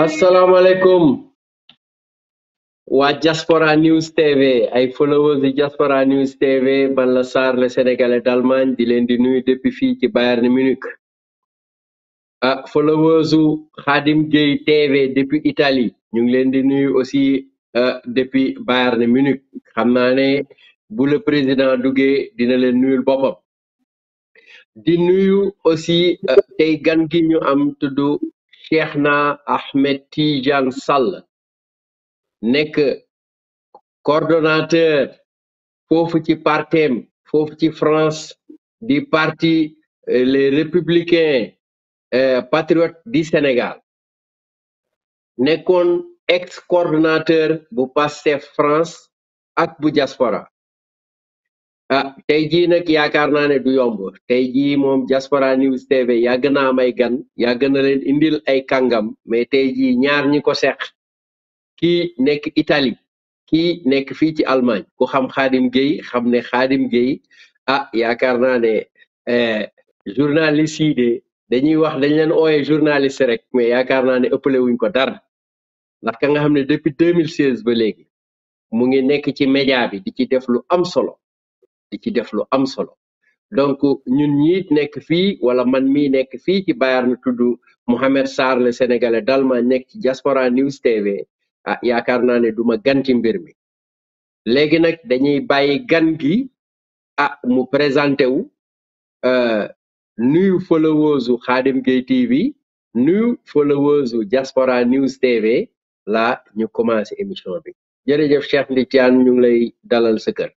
asalaamaaleykum waa Diaspora News TV ay followers di Diaspora News TV ban la Sarr le sénégalais d'Allemagne di leen di nuyu depuis fii ci Bayern Munich followers u Khadim Gueye TV depuis Italie ñu ngi leen di nuyu aussi depuis Bayern Munich xam naa ne bu le président duggee dina leen nuyul boppam di nuyu aussi tey gan gi ñu am tudd Cheikhna Ahmed Tidiane Sall nekk coordonnateur foofu ci partem foofu ci France di parti les républicains patriotes du Sénégal nekkoon ex coordonnateur bu Pastef France ak bu diaspora tey jii nag yaakaar naa ne du yomb tey jii moom Diaspora News TV yàgg naa may gan yàgg na leen indil ay kàngam mais tey jii ñaar ñi ko seq kii nekk Italie kii nekk fii ci Allemagne ku xam Khadim Gueye xam ne Khadim Gueye yaakaar naa ne journaliste yi de dañuy wax dañ leen ooyee journaliste rek mais yaakaar naa ne ëppale wuñ ko dara ndax ka nga xam ne depuis 2016 ba léegi mu ngi nekk ci média bi di ci def lu am solo donc ñun ñi nekk fii wala man mii nekk fii ci Bayern tudd Mohamed Sarr le sénégalais d'Allemagne nekk ci Diaspora News TV yaakaar naa ne duma gan ci mbir mi léegi nag dañuy bàyyi gan gi mu présenté wu nuyu followers u Khadim Gueye TV nuyu followers u Diaspora News TV la ñu commencé émission bi jërëjëf Cheikh Ndi Tiane ñu ngi lay dalal sa kër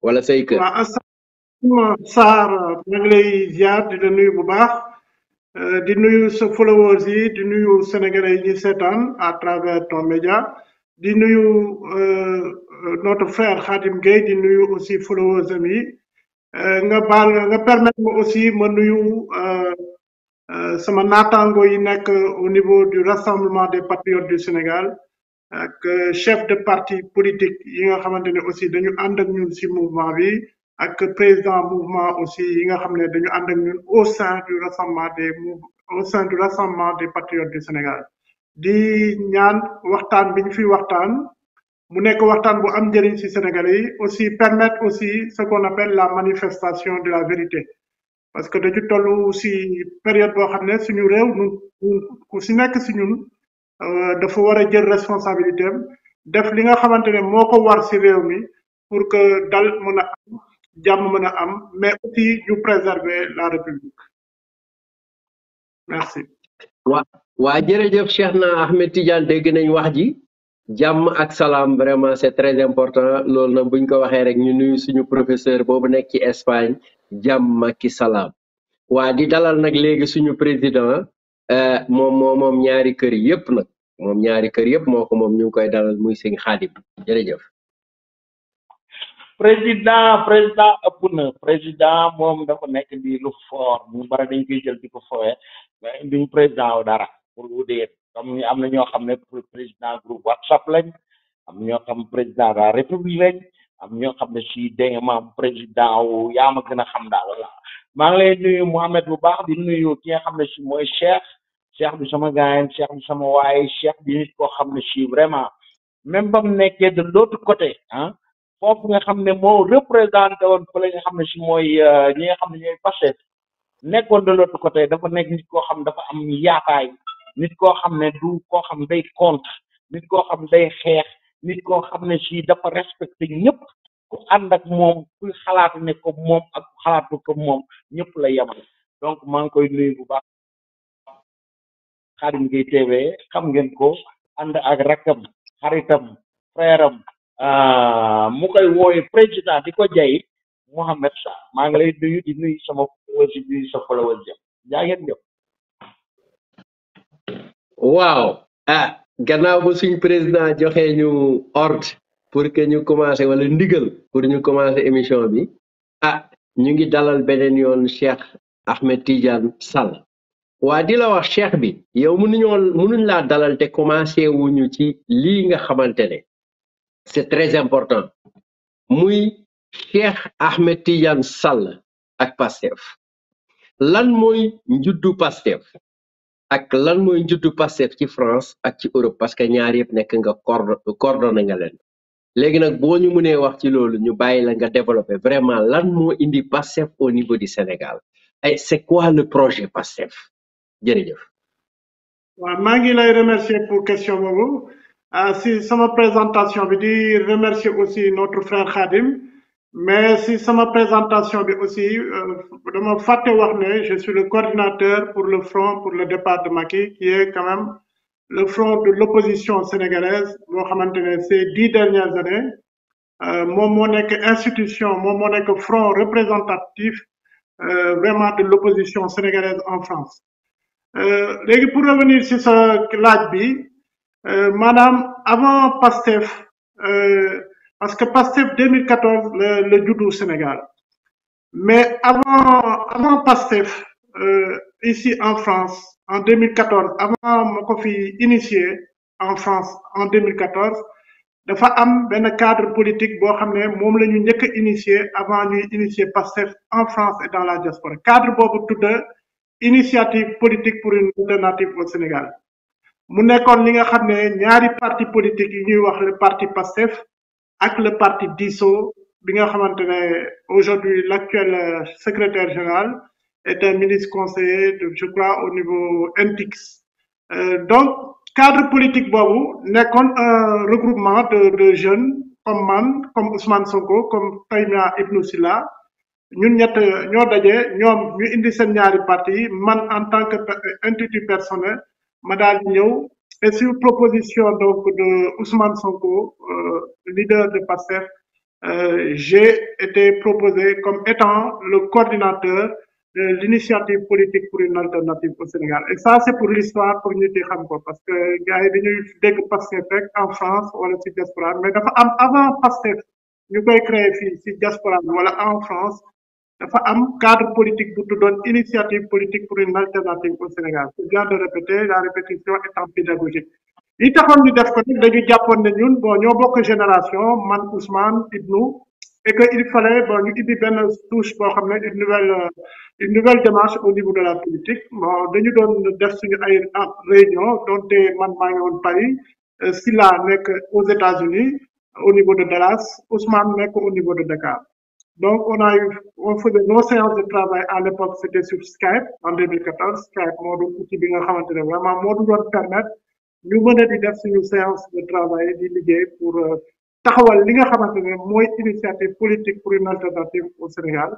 wala say kër. waaw asalaamaaleykum Sarr ñu ngi lay ziar di la nuyu bu baax di nuyu sa followers yi di nuyu sénégalais yi ñu seetaan à travers ton média di nuyu notre frère Khadim Gueye di nuyu aussi followers am yi nga permettre ma aussi ma nuyu sama naataango yi nekk au niveau du rassemblement des patriotes du Sénégal ak chef de parti politique yi nga xamante ne aussi dañu ànd ak ñun ci mouvement bi ak président mouvement aussi yi nga xam ne dañu ànd ak ñun au sein du rassemblement des patriotes du Sénégal di ñaan waxtaan bi ñu fi waxtaan mu nekk waxtaan bu am njëriñ ci Sénégalais yi aussi permettre aussi ce qu'on appelle la manifestation de la vérité parce que dañu toll ci période boo xam ne suñu réew ku ci nekk ci ñun dafa war a jël responsabilité am def li nga xamante ne moo ko war ci réew mi pour que dal mën a am jàmm mën a am mais aussi ñu préserver la République merci. waa jërëjëf Cheikhna Ahmed Tidiane dégg nañ wax ji jàmm ak salaam vraiment c'est très important loolu nag buñ ko waxee rek ñu nuyu suñu professeur boobu nekk ci Espagne jàmm ak salaam waa di dalal nag léegi suñu président moom ñaari kër yëpp nag moom ñaari kër yëpp moo ko moom ñu ngi koy dalal muy sëñ Khadim jërëjëf. président ëpp na président moom dafa nekk di lu fort ñu bari dañ koy jël di ko fowee mais duñ président wu dara pour vous dire comme am na ñoo xam ne président groupe WhatsApp lañ am ñoo xam président de la république lañ am ñoo xam ne si dégg maam président wu yaa ma gën a xam daal wala maa ngi lay nuyu Mohamed bu baax di nuyu ki nga xam ne si mooy Cheikh bi sama gaayen Cheikh bi sama waaye Cheikh bi nit koo xam ne si vraiment même ba mu nekkee de l'autre côté foofu nga xam ne moo représenté woon fële nga xam ne si mooy ñi nga xam ne ñooy Pastef nekkoon de l'autre côté dafa nekk nit koo xam dafa am yaakaay nit koo xam ne du koo xam day contre nit koo xam day xeex nit koo xam ne si dafa respecté ñëpp ku ànd ak moom ku xalaat ne ko moom ak xalaatu ko moom ñëpp la yemal donc maa ngi koy nuyu bu baax Khadim Gueye TV xam ngeen ko ànd ak rakkam xaritam frère am mu koy wooye président di ko jay Mohamed Sarr maa ngi lay nuyu di nuyu sama followers di sa followers jëm jaa ngeen jëf. waaw gannaaw ba suñ président joxe ñu ordre pour que ñu commencé wala ndigal pour ñu commencé émission bi ñu ngi dalal beneen yoon Cheikh Ahmed Tidiane Sall waa di la wax Cheikh bi yow mënuñ laa dalal te commencé wuñu ci lii nga xamante ne c'est très important muy Cheikh Ahmed Tidiane Sall ak Pastef lan mooy njuddu Pastef ak lan mooy njuddu Pastef ci France ak ci Europe parce que ñaar yëpp nekk nga coordonné nga leen léegi nag boo ñu mënee wax ci loolu ñu bàyyi la nga développé vraiment lan moo indi Pastef au niveau du Sénégal et c'est quoi le projet Pastef jërëjëf. waaw maa ngi lay remercier pour question boobu si sama présentation bi di remercier aussi notre frère Khadim mais si sama présentation bi aussi dama fàtte wax ne je suis le coordinateur pour le front pour le départ de Macky qui est quand même le front de l'opposition sénégalaise boo xamante ne ces 10 dernières années moom moo nekk institution moom moo nekk front représentatif vraiment de l'opposition sénégalaise en France léegi pour revenir si sa laaj bi maanaam avant Pastef parce que Pastef 2014 le juddu Sénégal mais avant Pastef ici en France en 2014 avant ma ko fi initié en France en 2014 dafa am benn cadre politique boo xam ne moom la ñu njëkk a initié avant ñuy initier Pastef en France et dans la diaspora cadre boobu tudda initiative politique pour une alternative au Sénégal mu nekkoon li nga xam ne ñaari parti politique yi ñuy wax le parti Pastef ak le parti Disso bi nga xamante ne aujourd'hui l'actuel secrétaire général est un ministre conseiller je crois au niveau NTIX donc cadre politique boobu nekkoon un regroupement de jeunes comme man comme Ousmane Sonko comme Taïma Ibnou Silla ñun ñett ñoo daje ñoom ñu indi seen ñaari parti man en tant que institut personnel ma daal di ñëw et sur proposition donc de Ousmane Sonko leader de Pastef j'ai été proposé comme étant le coordinateur de l'initiative politique pour une alternative au Sénégal et ça c'est pour l'histoire pour ñu di xam ko parce que gars yi dañuy dégg Pastef rek en France wala ci diaspora mais dafa am avant Pastef ñu koy créer fii ci diaspora wala en France dafa am cadre politique bu tuddoon initiative politique pour une alternative au Sénégal c'est bien de répéter la répétition étant pédagogique li taxoon ñu def ko nag dañu jàppoon ne ñun bon ñoo bokk génération man Ousmane Ibnou et que il fallait bon ñu indi benn touche boo xam ne une nouvelle démarche au niveau de la politique bon dañu doon def suñu ay réunion donte man maa ngi woon Paris Silla nekk aux États-Unis au niveau de Dallas Ousmane nekk au niveau de Dakar donc on faisait nos séances de travail à l'époque c'était sur Skype en 2014 Skype moo doon outil bi nga xamante ne vraiment moo doon permettre ñu mën a di def suñu séance de travail di liggéey pour taxawal li nga xamante ne mooy initiative politique pour une alternative au Sénégal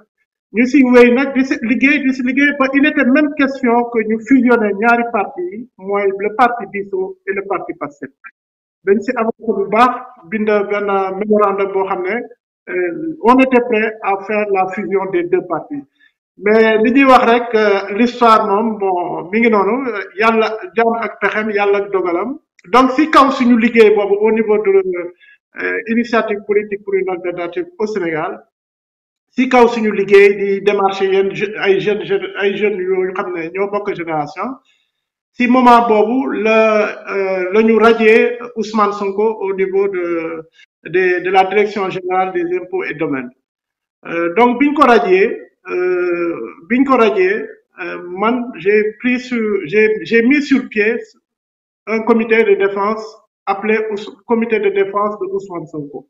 ñu si wéy nag di si liggéey ba il était même question que ñu fusionner ñaari parti yi mooy le parti Disso et le parti Pastef dañ si avancé bu baax bind benn mémorandum boo xam ne on était prêt à faire la fusion des deux partis mais li ñuy wax rek l'histoire moom bon mi ngi noonu yàlla jaam ak pexem yàlla ak dogalam donc si kaw suñu liggéey boobu au niveau de initiative politique pour une alternative au Sénégal si kaw suñu liggéey di démarcher yenn ay jeunes yooyu xam ne ñoo bokk génération si moment boobu la ñu radier Ousmane Sonko au niveau de la direction générale des impôts et domaines donc biñ ko radier man j'ai mis sur pied un comité de défense appelé comité de défense de Ousmane Sonko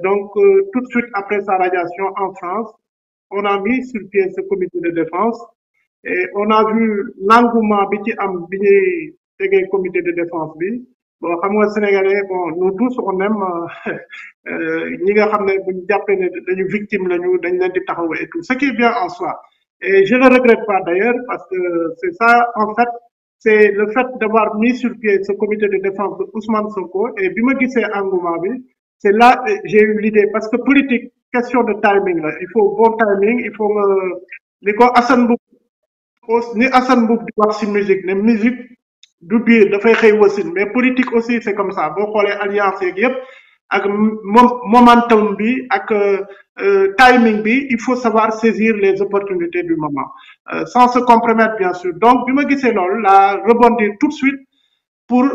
donc tout de suite après sa radiation en France on a mis sur pied ce comité de défense et on a vu l'engouement bi ci am bi ñuy tegee comité de défense bi bon xam nga sénégalais bon nous tous on aime ñi nga xam ne buñu jàppee ne dañu victime lañu dañ leen di taxaw et tout ce qui est bien en soi et je ne le regrette pas d'ailleurs parce que c'est ça en fait c'est le fait d'avoir mis sur pied ce comité de défense de Ousmane Sonko et bi ma gisee engouement bi c'est là j'ai eu l'idée parce que politique question de timing la il faut bon timing il faut nga li ko Assane Mboup di wax ci musique ne musique du biir dafay xëy wasin mais politique aussi c'est comme ça boo xoolee alliance yeeg yépp ak momentum bi ak timing bi il faut savoir saisir les opportunités du moment sans se compromettre bien sûr donc bi ma gisee loolu la rebondir tout de suite pour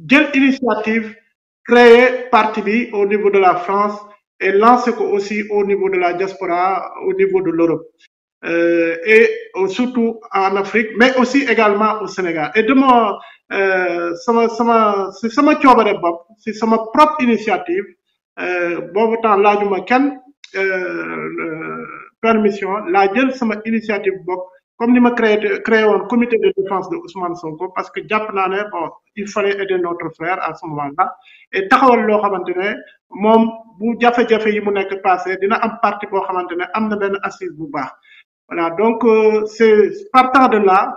jël initiative créer parti bi au niveau de la France et lancer ko aussi au niveau de la diaspora au niveau de l'Europe et surtout en Afrique, mais aussi également au Sénégal. Et demain, c'est sama coobare bopp, c'est sama propre initiative. Boobu temps laajuma kenn permission laa jël sama initiative bopp comme ni ma créé woon comité de défense de Ousmane Sonko parce que jàpp naa ne bon il fallait aider notre frère à ce moment-là et taxawal loo xamante ne moom bu jafe-jafe yi mu nekk passé dina am parti boo xamante ne am na benn assise bu baax. Voilà, donc c'est partant de là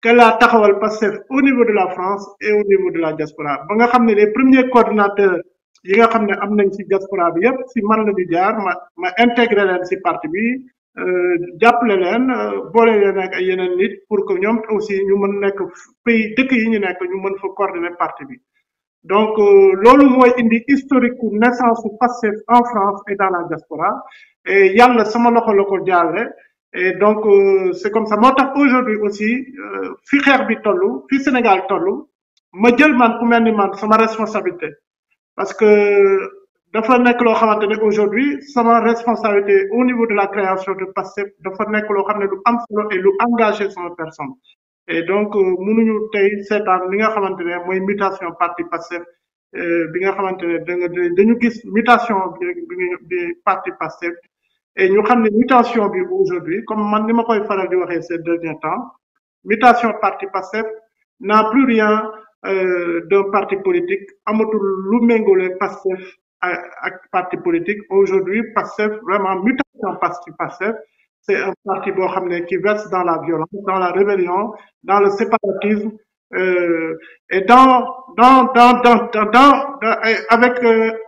qu'elle a taxawal Pastef au niveau de la France et au niveau de la diaspora ba nga xam ne les premiers coordinateurs yi nga xam ne am nañ ci diaspora bi yëpp ci man la ñu jaar ma intégré leen ci parti bi jàppale leen boole leen ak ay yeneen nit pour que ñoom aussi ñu mën nekk pays dëkk yi ñu nekk ñu mën fa coordonner parti bi donc loolu mooy indi historique naissance su Pastef en France et dans la diaspora et yàlla sama loxo la ko jaarale. Et donc, c'est comme ça. Moi, aujourd'hui aussi, fi xeex bi tollu, fi Sénégal tollu, ma jël man ku melni man sama responsabilité. Parce que dafa nek lo xamantene aujourd'hui sama responsabilité au niveau de la création de Pastef dafa nek lo xamné lu am solo et lu engagé sama personne. Et donc mënuñu tay sétane li nga xamantene moy mutation parti Pastef bi nga xamantene dañu gis mutation bi parti Pastef. Et ñu xam ne mutation bi aujourd'hui comme man ni ma koy faral di waxee ces derniers temps mutation parti Pastef n'a plus rien d'un parti politique amatul lu méngole Pastef ak parti politique aujourd'hui Pastef vraiment mutation parti Pastef c'est un parti boo xam ne qui verse dans la violence dans la rébellion dans le séparatisme et avec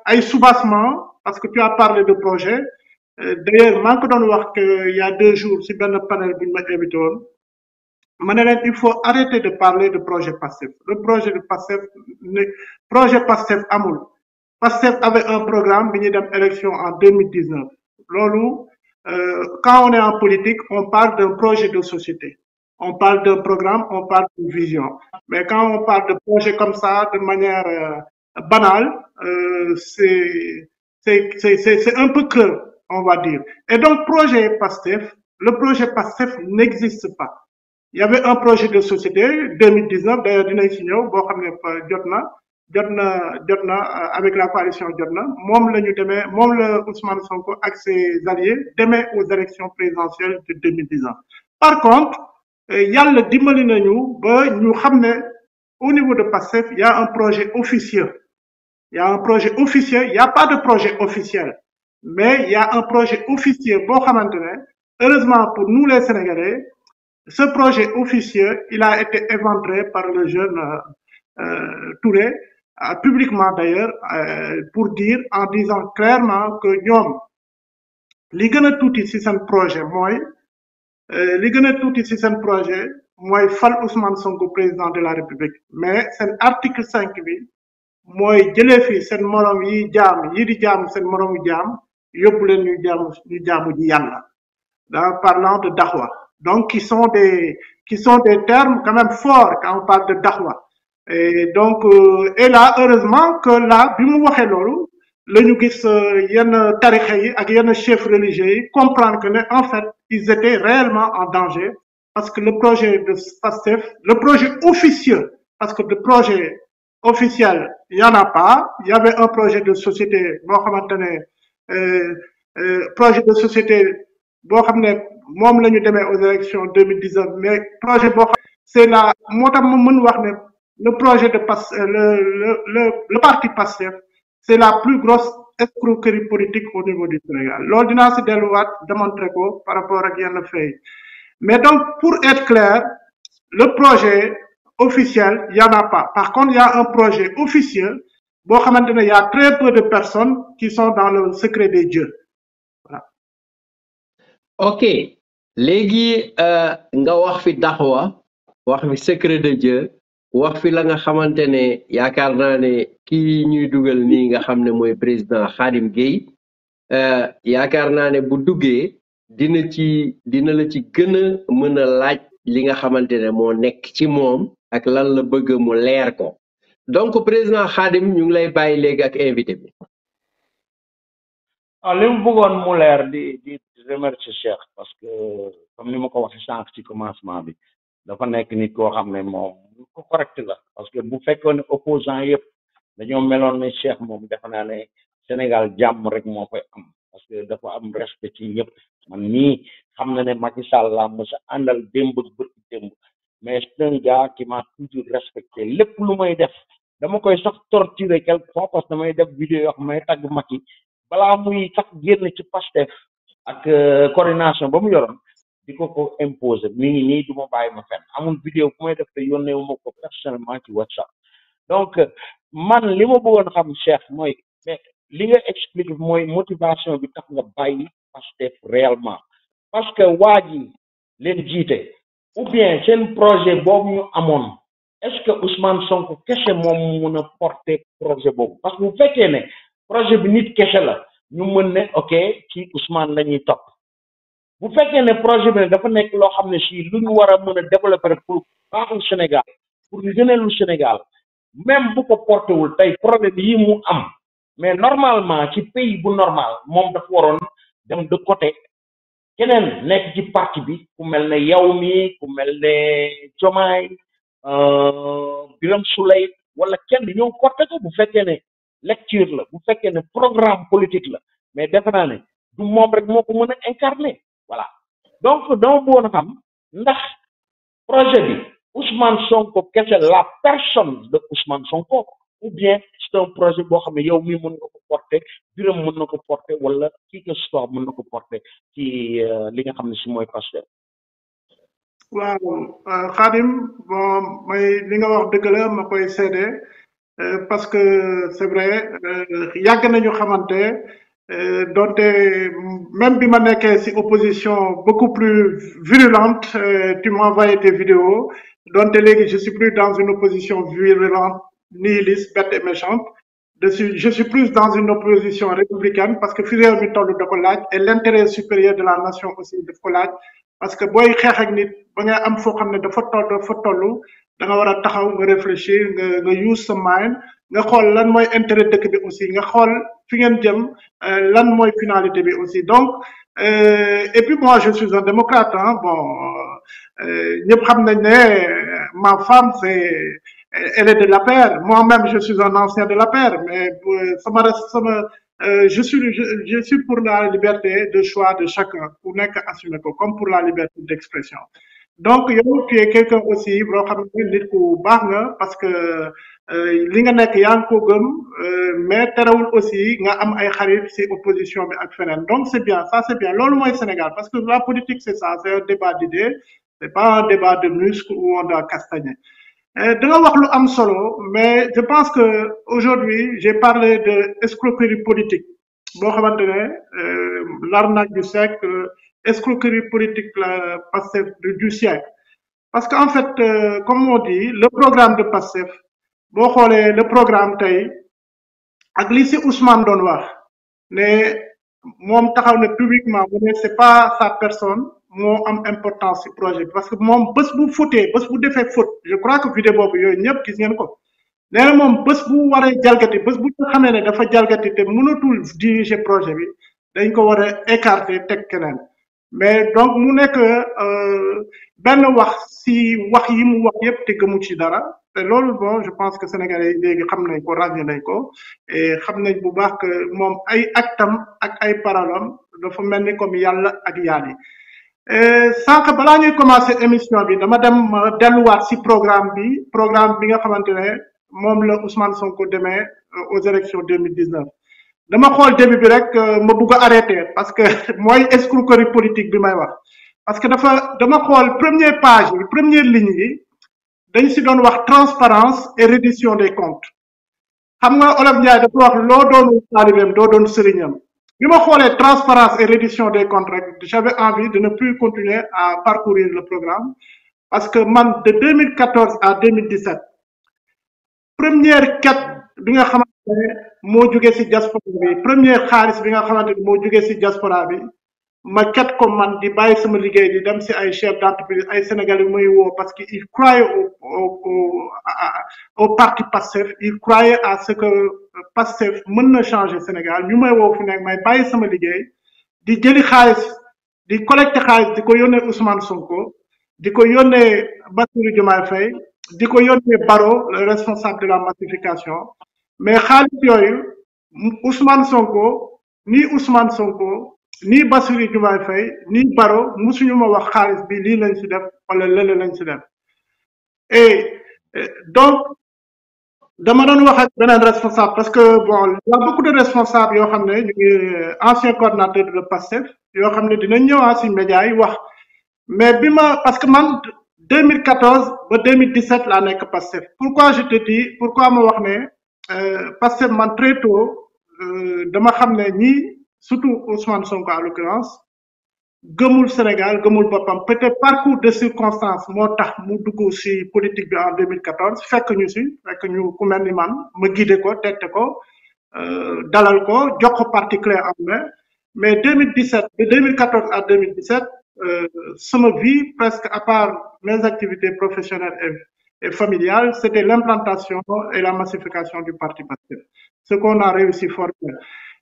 ay soubassement parce que tu as parlé de projet. D'ailleurs maa ngi ko doon wax que il y a 2 jours ci benn panel bu ñu ma invité woon ma ne leen il faut arrêter de parler de projet Pastef le projet de Pastef projet Pastef amul Pastef avait un programme bi ñuy dem élection en 2019 loolu quand on est en politique on parle d'un projet de société on parle d'un programme on parle d'une vision mais quand on parle de projet comme ça de manière banale c'est un peu creux on va dire. Et donc, projet PASTEF, le projet PASTEF n'existe pas. Il y avait un projet de société 2019, d'ailleurs, dinañ ci ñëw boo xam ne jot na avec la coalition jot na moom la ñu demee moom la Ousmane Sonko ak ses alliés demee aux élections présidentielles de 2019. Par contre, yàlla dimbali nañu ba ñu xam ne au niveau de PASTEF, il y a un projet officieux. Il y a un projet officieux, il n'y a pas de projet officiel. Mais il y a un projet officieux boo xamante ne heureusement pour nous les Sénégalais ce projet officieux il a été éventré par le jeune Touré publiquement d'ailleurs pour dire en disant clairement que ñoom li gën a tuuti ci seen projet mooy fal Ousmane Sonko président de la République mais seen article 5 bi mooy jëlee fi seen morom yi di jaam seen morom yi jaam yóbbu leen ñu jaamu ji yàlla parlant de daxwa donc qui sont des termes quand même forts quand on parle de daxwa et donc et là heureusement que là bi mu waxee loolu la ñu gis yenn tarixa yi ak yenn chefs religieux yi comprendre que ne en fait ils étaient réellement en danger parce que le projet de Pastef le projet officieux parce que de projet officiel il y en a pas il y avait un projet de société boo xamante ne projet de société boo xam ne moom la ñu demee aux élections 2019 mais projet boo xam c'est la moo tax ma mën wax ne le projet de le parti Pastef c'est la plus grosse escroquerie politique au niveau du Sénégal loolu dinaa si delluwaat démontrer ko par rapport ak yenn faits mais donc pour être clair le projet officiel il y en a pas par contre il y a un projet officieux boo xamante ne y a très peu de personnes qui sont dans le secret des dieux voilà. Ok léegi nga wax fi daxwa wax fi secret de Dieu wax fi la nga xamante ne yaakaar naa ne kii ñuy dugal nii nga xam ne mooy président Khadim Gueye yaakaar naa ne bu duggee dina la ci gën a mën a laaj li nga xamante ne moo nekk ci moom ak lan la bëgg mu leer ko donc président Khadim ñu ngi lay bàyyi léegi ak invité bi. li mu bëggoon mu leer di remercier Cheikh parce que comme ni ma ko waxee sànq ci commencement bi dafa nekk nit koo xam ne moom ko correct la parce que bu fekkoon ne opposant yëpp dañoo meloon ne Cheikh moom defe naa ne Sénégal jàmm rek moo koy am parce que dafa am respect ci ñëpp man nii xam na ne Macky Sall laa mës a àndal démb ak bët démb mais c'est un gars qui m'a toujours respecté lépp lu may def dama koy sax torturer quelque fois parce que damay def vidéo yoo xam may tagg Macky balaa muy sax génn ci Pastef ak coordination ba mu yoroon di ko imposer mi ngi nii du ma bàyyi ma fenn amul vidéo bu may def te yónnee wu ma ko personnellement ci WhatsApp donc man li ma bëggoon xam Cheikh mooy mais li nga expliqué mooy motivation bi tax nga bàyyi Pastef réellement parce que waa ji leen jiite ou bien seen projet boobu ñu amoon est-ce que Ousmane Sonko kese moom mun a porter projet boobu parce que bu fekkee ne projet bi nit kese la ñu mën ne ok ci Ousmane la ñuy topp bu fekkee ne projet bi dafa nekk loo xam ne si lu ñu war a mën a développer pour baaxul Sénégal pour ngëneelu Sénégal même bu ko porté wul tey problème yi mu am mais normalement ci pays bu normal moom dafa waroon dem de côté keneen nekk ci parti bi ku mel ne yow mi ku mel ne Diomaye Birame Souleye wala kenn ñëw porté ko bu fekkee ne lecture la bu fekkee ne programme politique la mais defe naa ne du moom rek moo ko mën a incarner voilà donc dama bëggoon a xam ndax projet bi Ousmane Sonko kese la personne de Ousmane Sonko ou bien c'est un projet boo xam ne yow mii mën nga ko porter Birame mën na ko porter wala kii que ce soit mën na ko porter ci li nga xam ne si mooy Pastef. waaw Khadim bon may li nga wax dëgg la ma koy seede parce que c'est vrai yàgg nañu xamante donte même bi ma nekkee ci opposition beaucoup plus virulente tu m'envoyais des vidéos donte léegi je suis plus dans une opposition virulente nihiliste bête et méchante je suis plus dans une opposition républicaine parce que fi réew mi toll da ko laaj et l'intérêt supérieur de la nation aussi daf ko laaj parce que booy xeex ak nit ba nga am foo xam ne dafa toll da nga war a taxaw nga réfléchir nga use sa mind nga xool lan mooy intérêt dëkk bi aussi nga xool fi ngeen jëm lan mooy finalité bi aussi donc et puis moi je suis un démocrate hein bon ñëpp xam nañ ne ma femme elle est de l'APR moi-même je suis un ancien de l'APR mais je suis pour la liberté de choix de chacun ku nekk assumer ko comme pour la liberté d'expression donc yow tu es quelqu'un aussi boo xam ne nit ku baax nga parce que li nga nekk yaa ngi ko gëm mais terewul aussi nga am ay xarit ci opposition bi ak feneen donc c'est bien ça c'est bien loolu mooy Sénégal parce que la politique c'est ça c'est un débat d'idées c'est pas un débat de muscles où on doit castagner da nga wax lu am solo mais je pense que aujourd'hui j'ai parlé de escroquerie politique boo xamante ne l'arnaque du siècle escroquerie politique la Pastef du siècle parce que en fait comme on dit le programme de Pastef boo xoolee le programme tey ak li ci Ousmane doon wax ne moom taxaw ne publiquement mu ne c'est pas sa personne moo am importance ci projet bi parce que moom bés bu fautee bés bu defee faute je crois que vidéo boobu yooyu ñëpp gis ngeen ko nee na moom bés bu waree jalgati bés bu xamee ne dafa jalgati te mënatul diriger projet bi dañ ko war a écarter teg keneen mais donc mu nekk benn wax ci wax yi mu wax yépp te gëmu ci dara te loolu bon je pense que sénégalais yi léegi xam nañ ko ràññee nañ ko et xam nañ bu baax que moom ay actam ak ay parolam dafa mel ni comme yàlla ak yàlla yi sànq balaa ñuy commencer émission bi dama dem delluwaat ci programme bi nga xamante ne moom la Ousmane Sonko demee aux élections 2019 dama xool début bi rek ma bugg a arrêter parce que mooy escroquerie politique bi may wax parce que dama xool première page bi première ligne yi dañ ci doon wax transparence et reddition des comptes xam nga Olof Ndiaye dafa wax loo doon taalibeem doo doon sëriñam bi ma xoolee transparence et reddition des comptes rek j'avais envie de ne plus continuer à parcourir le programme parce que man de 2014 à 2017 première quête bi nga xamante ne moo jógee ci diaspora bi première xaalis bi nga xamante ne moo jógee ci diaspora bi ma ket ko man di bàyyi sama liggéey di dem si ay chef d'entreprise ay Sénégalais muy woo parce que il croyait au parti Pastef, il croyait à ce que Pastef mën na changer Sénégal ñu may woo fu nekk may bàyyi sama liggéey di jëli xaalis di collecter xaalis di ko yónnee Ousmane Sonko di ko yónnee Bassirou Diomaye Faye di ko yónnee Baro le responsable de la massification mais xaalis yooyu Ousmane Sonko ni Bassirou Diomaye Faye ni Baro musuñu ma wax xaalis bi lii lañ si def wala lële lañ si def et donc dama doon wax ak beneen responsable parce que bon il y a beaucoup de responsables yoo xam ne ñu ngi ancien coordinateur de Pastef yoo xam ne dinañ ñëwaat si médias yi wax mais bi ma parce que man 2014 ba 2017 laa nekk Pastef pourquoi je te dis pourquoi ma wax ne Pastef man très tôt dama xam ne ñii surtout Ousmane Sonko en l'occurrence gëmul Sénégal gëmul boppam peut-être parcours de circonstances moo tax mu dugg ci politique bi en 2014 fekk ñu ku mel ni man ma guidé ko tette ko dalal ko jox ko parti clé en main mais 2017 de 2014 à 2017 sama vie presque à part mes activités professionnelles et familiales c'était l'implantation et la massification du parti Pastef ce qu'on a réussi fort bien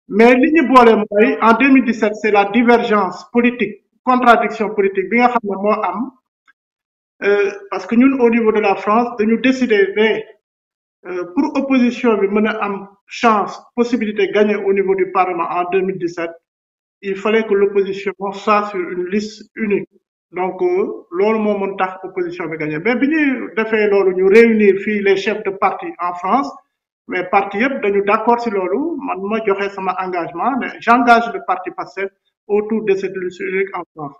mais li ñu boole mooy en 2017 c'est la divergence politique contradiction politique bi nga xam ne moo am parce que ñun au niveau de la France dañu décider ne pour opposition bi mën a am chance possibilité gagner au niveau du Parlement en 2017 il fallait que l'opposition soit sur une liste unique donc loolu moo mën tax opposition bi gagner mais bi ñuy defee loolu ñu réunir fii les chefs de parti en France mais parti yëpp dañu d'accord ci loolu man ma joxe sama engagement mais j'engage le parti Pastef autour de cette liste unique en France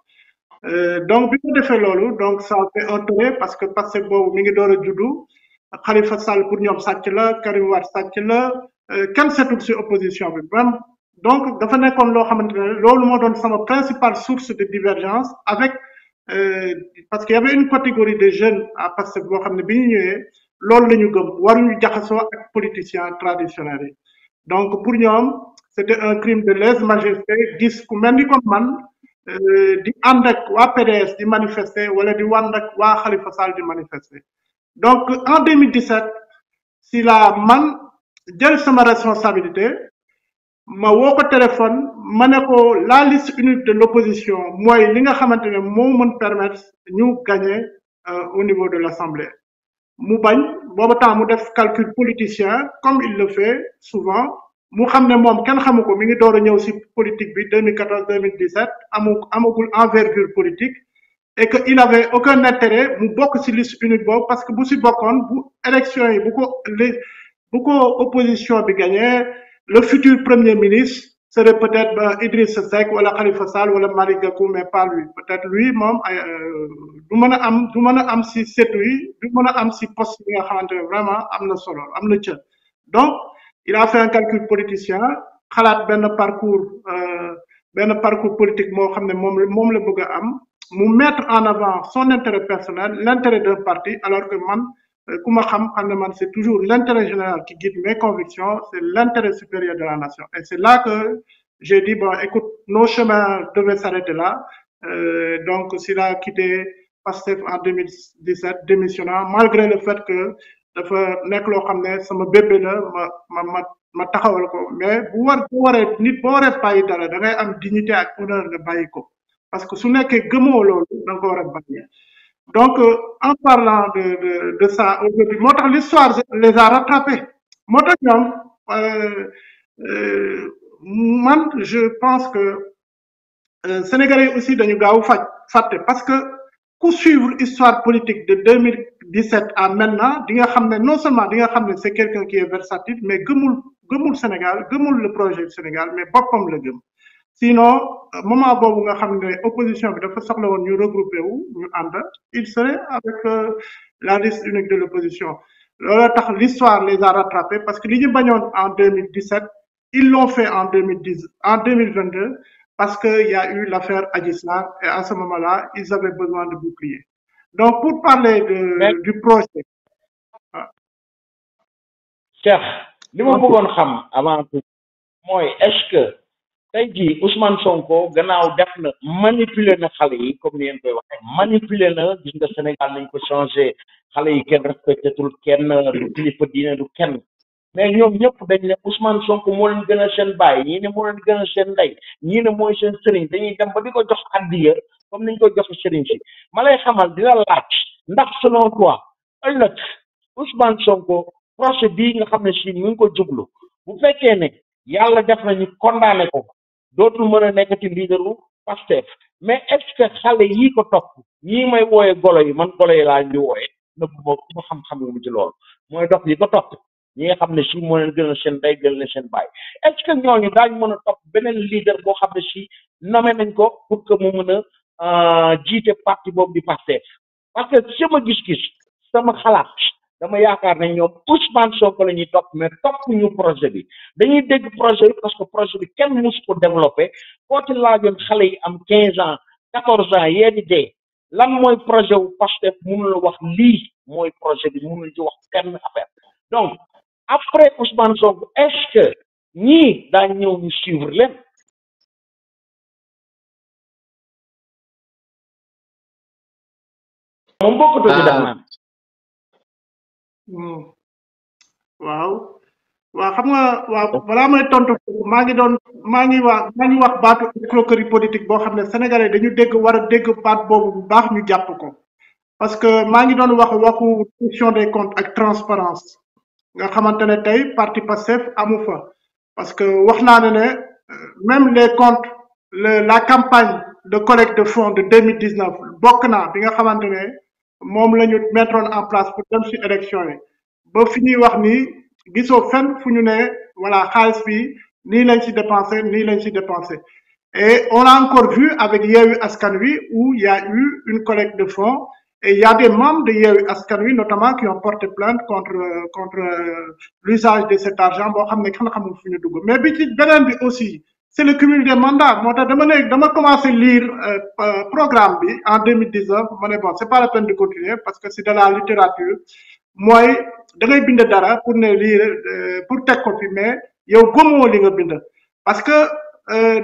donc bi ma defee loolu donc ça fait un tollé parce que Pastef boobu mi ngi door a juddu Khalifa Sall pour ñoom sàcc la Karim Wade sàcc la kenn setul ci opposition bi même donc dafa nekkoon loo xamante ne loolu moo doon sama principale source de divergence avec parce qu'il y avait une catégorie de jeunes à Pastef boo xam ne bi ñu ñëwee loolu la ñu gëm waruñu jaxasoo ak politiciens traditionnels yi donc pour ñoom c'était un crime de lèse-majesté gis ku mel ni comme man di ànd ak waa PDS di manifester wala di ànd ak waa Khalifa Sall di manifester donc en 2017 si la man jël sama responsabilité ma woo ko téléphone ma ne ko la liste unique de l'opposition mooy li nga xamante ne moo mën permettre ñu gagner au niveau de l'Assemblée mu bañ booba temps mu def calcul politicien comme il le fait souvent mu xam ne moom kenn xamu ko mi ngi door a ñëw ci politique bi 2014 2017 amagul envergure politique et que il avait aucun intérêt mu bokk ci liste unique boobu parce que bu ci bokkoon bu élection yi bu ko opposition bi gagné le futur premier ministre serait peut-être Idrissa Seck wala Khalifa Sall wala Malick Gakou mais pas lui peut-être lui moom du mën a am ci setu yi du mën a am ci poste bi nga xamante ne vraiment am na solo am na cër donc il a fait un calcul politicien xalaat benn parcours politique moo xam ne moom la bëgg a am mu mettre en avant son intérêt personnel l'intérêt d'un parti alors que man ku ma xam ne man c'est toujours l'intérêt général qui guide mes convictions c'est l'intérêt supérieur de la nation et c'est là que j'ai dit bon écoute nos chemins devaient s'arrêter là donc s'il a quitté Pastef en 2017 démissionnant malgré le fait que dafa nekk loo xam ne sama bébé la ma taxawal ko mais boo waree bàyyi dara da ngay am dignité ak honneur nga bàyyi ko parce que su nekkee gëmoo loolu da nga ko war a bàyyi donc en parlant de ça aujourd'hui moo tax l'histoire les a rattrapés moo tax ñoom man je pense que Sénégalais aussi dañu gaaw fàtte parce que ku suivre histoire politique de 2017 à maintenant di nga xam ne non seulement di nga xam ne c'est quelqu'un qui est versatile mais gëmul Sénégal gëmul le projet du Sénégal mais boppam la gëm sinon moment boobu nga xam ne opposition bi dafa soxla woon ñu regrouper wu ñu ànd il serait avec la liste unique de l'opposition loolu tax l'histoire les a rattrapés parce que li ñu bañoon en 2017 ils l'ont fait en 2022 parce que y a eu l'affaire Adji Sarr et à ce moment-là ils avaient besoin de bouclier donc pour parler du projet Cheikh li ma bëggoon xam avant tout mooy est-ce que tey jii Ousmane Sonko gannaaw def na manipuler na xale yi comme ni ngeen koy waxee manipuler na gis nga Sénégal nañ ko changé xale yi kenn respecté tul kenn du kilifa diine du kenn mais ñoom ñëpp dañ ne Ousmane Sonko moo leen gën a seen baay ñii ne moo leen gën a seen ndey ñii ne mooy seen sëriñ dañuy dem ba di ko jox addiya comme niñ ko jox sëriñ si ma lay xamal dina laaj ndax selon toi ëllëg Ousmane Sonko procès bii nga xam ne si mu ngi ko jublu bu fekkee ne yàlla def nañu condamné ko dootul mën a nekkati leaderu Pastef mais est-ce que xale yii ko topp ñii may wooye golo yi man golo yi laa di wooye nëbb moo ku ma xam-xam mu ci loolu mooy dox yi ko topp ñi nga xam ne si moo leen gën a seen day gën a seen baay est-ce que ñooñu daañu mën a topp beneen leader boo xam ne si nommé nañ ko pour que mu mën a jiite parti boobu di Pastef parce que sama gis-gis sama xalaat dama yaakaar ne ñoom Ousmane Sonko la ñuy topp mais topp ñu projet bi dañuy dégg projet bi parce que projet bi kenn mus ko développé koo ci laajoon xale yi am 15 ans 14 ans yee di dee lan mooy projet wu Pastef mënu la wax lii mooy projet bi mënul ci wax kenn affaire donc après Ousmane Sonko est-ce que ñii daañ ñëw ñu suivre leen moom bokkatoo ci def naan waaw waaw xam nga waaw balaa may tontu maa ngi wax baatu escroquerie politique boo xam ne sénégalais dañu dégg war a dégg baat boobu bu baax ñu jàpp ko parce que maa ngi doon waxu gestion des comptes ak transparence nga xamante ne tey parti Pastef amu fa parce que wax naa ne même les comptes la campagne de collecte de fonds de 2019 bokk naa bi nga xamante ne moom la ñu mettre en place pour dem ci élection yi ba fi ñuy wax ni gisoo fenn fu ñu ne voilà xaalis bi nii lañ ci dépensé et on a encore vu avec Yewwi Askan Wi où il y a eu une collecte de fonds et il y a des membres de Yewwi Askan Wi notamment qui ont porté plainte contre l'usage de cet argent boo xam ne kenn xamul fu ñu dugg mais bi ci beneen bi aussi c'est le cumul des mandats moo tax dama commencé lire programme bi en 2019 ma ne bon c'est pas la peine de continuer parce que c'est de la littérature mooy da ngay bind dara pour ne lire pour teg ko fi mais yow gëmoo li nga bind parce que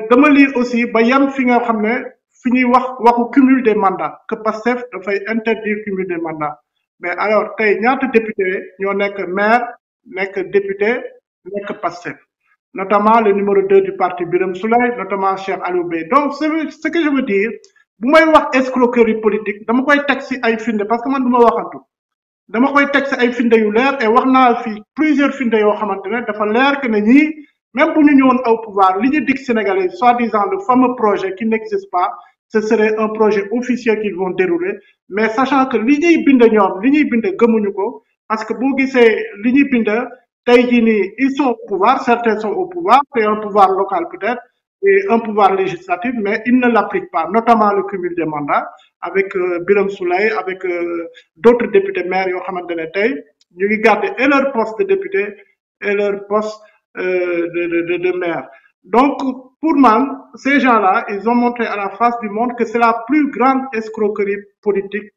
dama lire aussi ba yam fi nga xam ne fi ñuy waxu cumul des mandats que Pastef dafay interdire cumul des mandats mais alors tey ñaata député ñoo nekk maire nekk député nekk Pastef notamment le numéro 2 du parti Birame Souleye notamment Cheikh Aliou Bey donc ce que je veux dire bu may wax escroquerie politique dama koy teg ci ay finde parce que man du ma waxantu dama koy teg ci ay finde yu leer et wax naa fi plusieurs finde yoo xamante ne dafa leer que ne ñii même bu ñu ñëwoon au pouvoir li ñu dig Sénégalais soi-disant le fameux projet qui n'existe pas ce serait un projet officiel qu'ils vont dérouler mais sachant que li ñuy bind ñoom li ñuy bind gëmuñu ko parce que boo gisee li ñuy bind tey jii nii ils sont au pouvoir certains sont au pouvoir c'est un pouvoir local peut-être et un pouvoir législatif mais ils ne l'appliquent pas notamment le cumul des mandats avec Birame Souleye avec d'autres députés maires yoo xamante ne tey ñu ngi garder et leur poste de député et leur poste de maire donc pour moi ces gens-là ils ont montré à la face du monde que c'est la plus grande escroquerie politique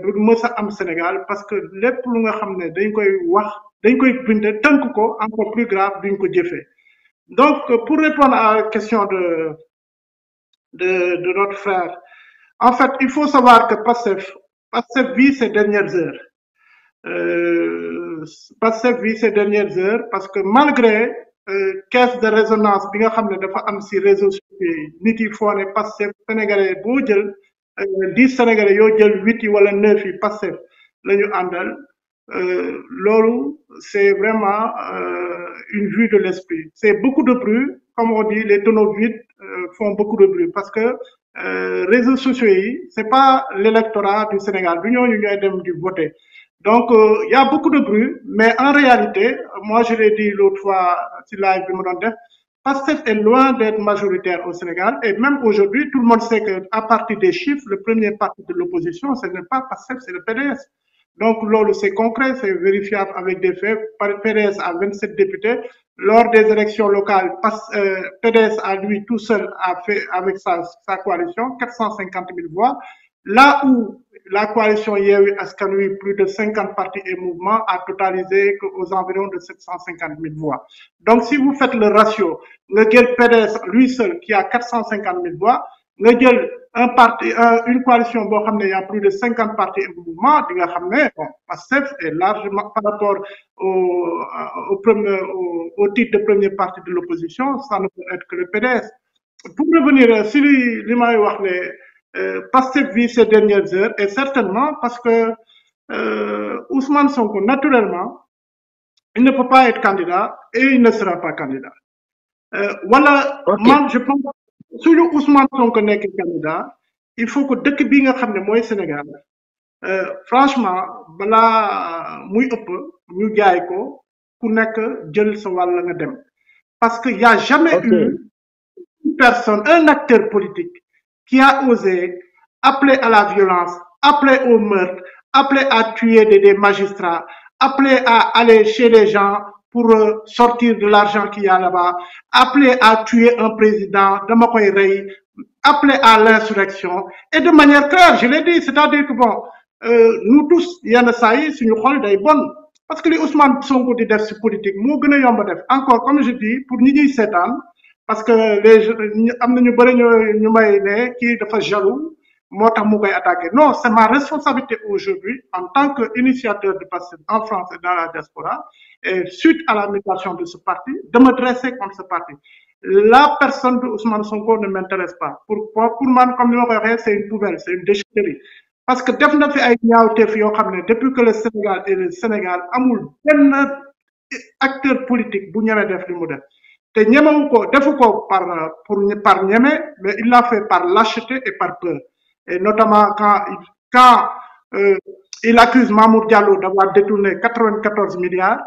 bu mës a am Sénégal parce que lépp lu nga xam ne dañ koy wax dañ koy bind tënk ko encore plus grave duñ ko jëfee donc pour répondre à la question de notre frère en fait il faut savoir que Pastef vit ses dernières heures Pastef vit ses dernières heures parce que malgré caisse de résonance bi nga xam ne dafa am ci réseaux sociaux yi nit yi foo ne Pastef sénégalais boo jël 10 sénégalais yoo jël 8 yi wala 9 yi Pastef la ñu àndal loolu c'est vraiment une vue de l'esprit c'est beaucoup de bruit comme on dit les tonneaux vides font beaucoup de bruit parce que réseaux sociaux yi c'est pas l'électorat du Sénégal du ñooñu ñooy dem di voter donc il y a beaucoup de bruit mais en réalité moi je l'ai dit l'autre fois ci live bi ma doon def Pastef est loin d'être majoritaire au Sénégal et même aujourd'hui tout le monde sait que à partir des chiffres le premier parti de l'opposition ce n'est pas Pastef c'est le PDS donc loolu c'est concret c'est vérifiable avec des faits PDS a 27 députés lors des élections locales PDS à lui tout seul a fait avec sa coalition 450 000 voix là où la coalition Yewwi Askan Wi, plus de 50 partis et mouvements, a totalisé aux environs de 750 000 voix. Donc, si vous faites le ratio, le PDS, lui seul, qui a 450 000 voix, une coalition, il y a plus de 50 partis et mouvements, bon, PASTEF est largement par rapport au titre de premier parti de l'opposition, ça ne peut être que le PDS. Pour revenir sur PASTEF vit ces dernières heures, et certainement parce que Ousmane Sonko, naturellement, il ne peut pas être candidat et il ne sera pas candidat. Voilà, moi, je pense que si Ousmane Sonko n'est que candidat, il faut que dès que bi nga xamné moy Sénégal franchement bala muy ëpp ñu jaay ko ku nekk jël sa wàll nga dem parce qu'il n'y a jamais eu une personne, un acteur politique qui a osé appeler à la violence, appeler au meurtre, appeler à tuer des magistrats, appeler à aller chez les gens pour sortir de l'argent qu'il y a là-bas, appeler à tuer un président, appeler à l'insurrection, et de manière claire, je l'ai dit, c'est-à-dire que bon, nous tous, il y en a ça y est, si nous croyons des bonnes, parce que les Ousmane Sonko di def ci politique moo gën a yomb def encore comme je dis pour ñi ñuy seetaan parce que les am na ñu bëri ñu may ne kii dafa jaloux moo tax mu koy attaqué non c'est ma responsabilité aujourd'hui en tant qu'initiateur du PASTEF en France et dans la diaspora et suite à la mutation de ce parti de me dresser contre ce parti. La personne de Ousmane Sonko ne m'intéresse pas pour man comme ni ma koy waxee c'est une poubelle, c'est une déchetterie. Parce que def na fi ay ñaawteef yoo xam ne depuis que le Sénégal et le Sénégal amul benn acteur politique bu ñeme def li mu def te ñemewu ko defu ko par ñeme mais il l'a fait par lâcheté et par peur et notamment quand il accuse Mamour Diallo d'avoir détourné 94 milliards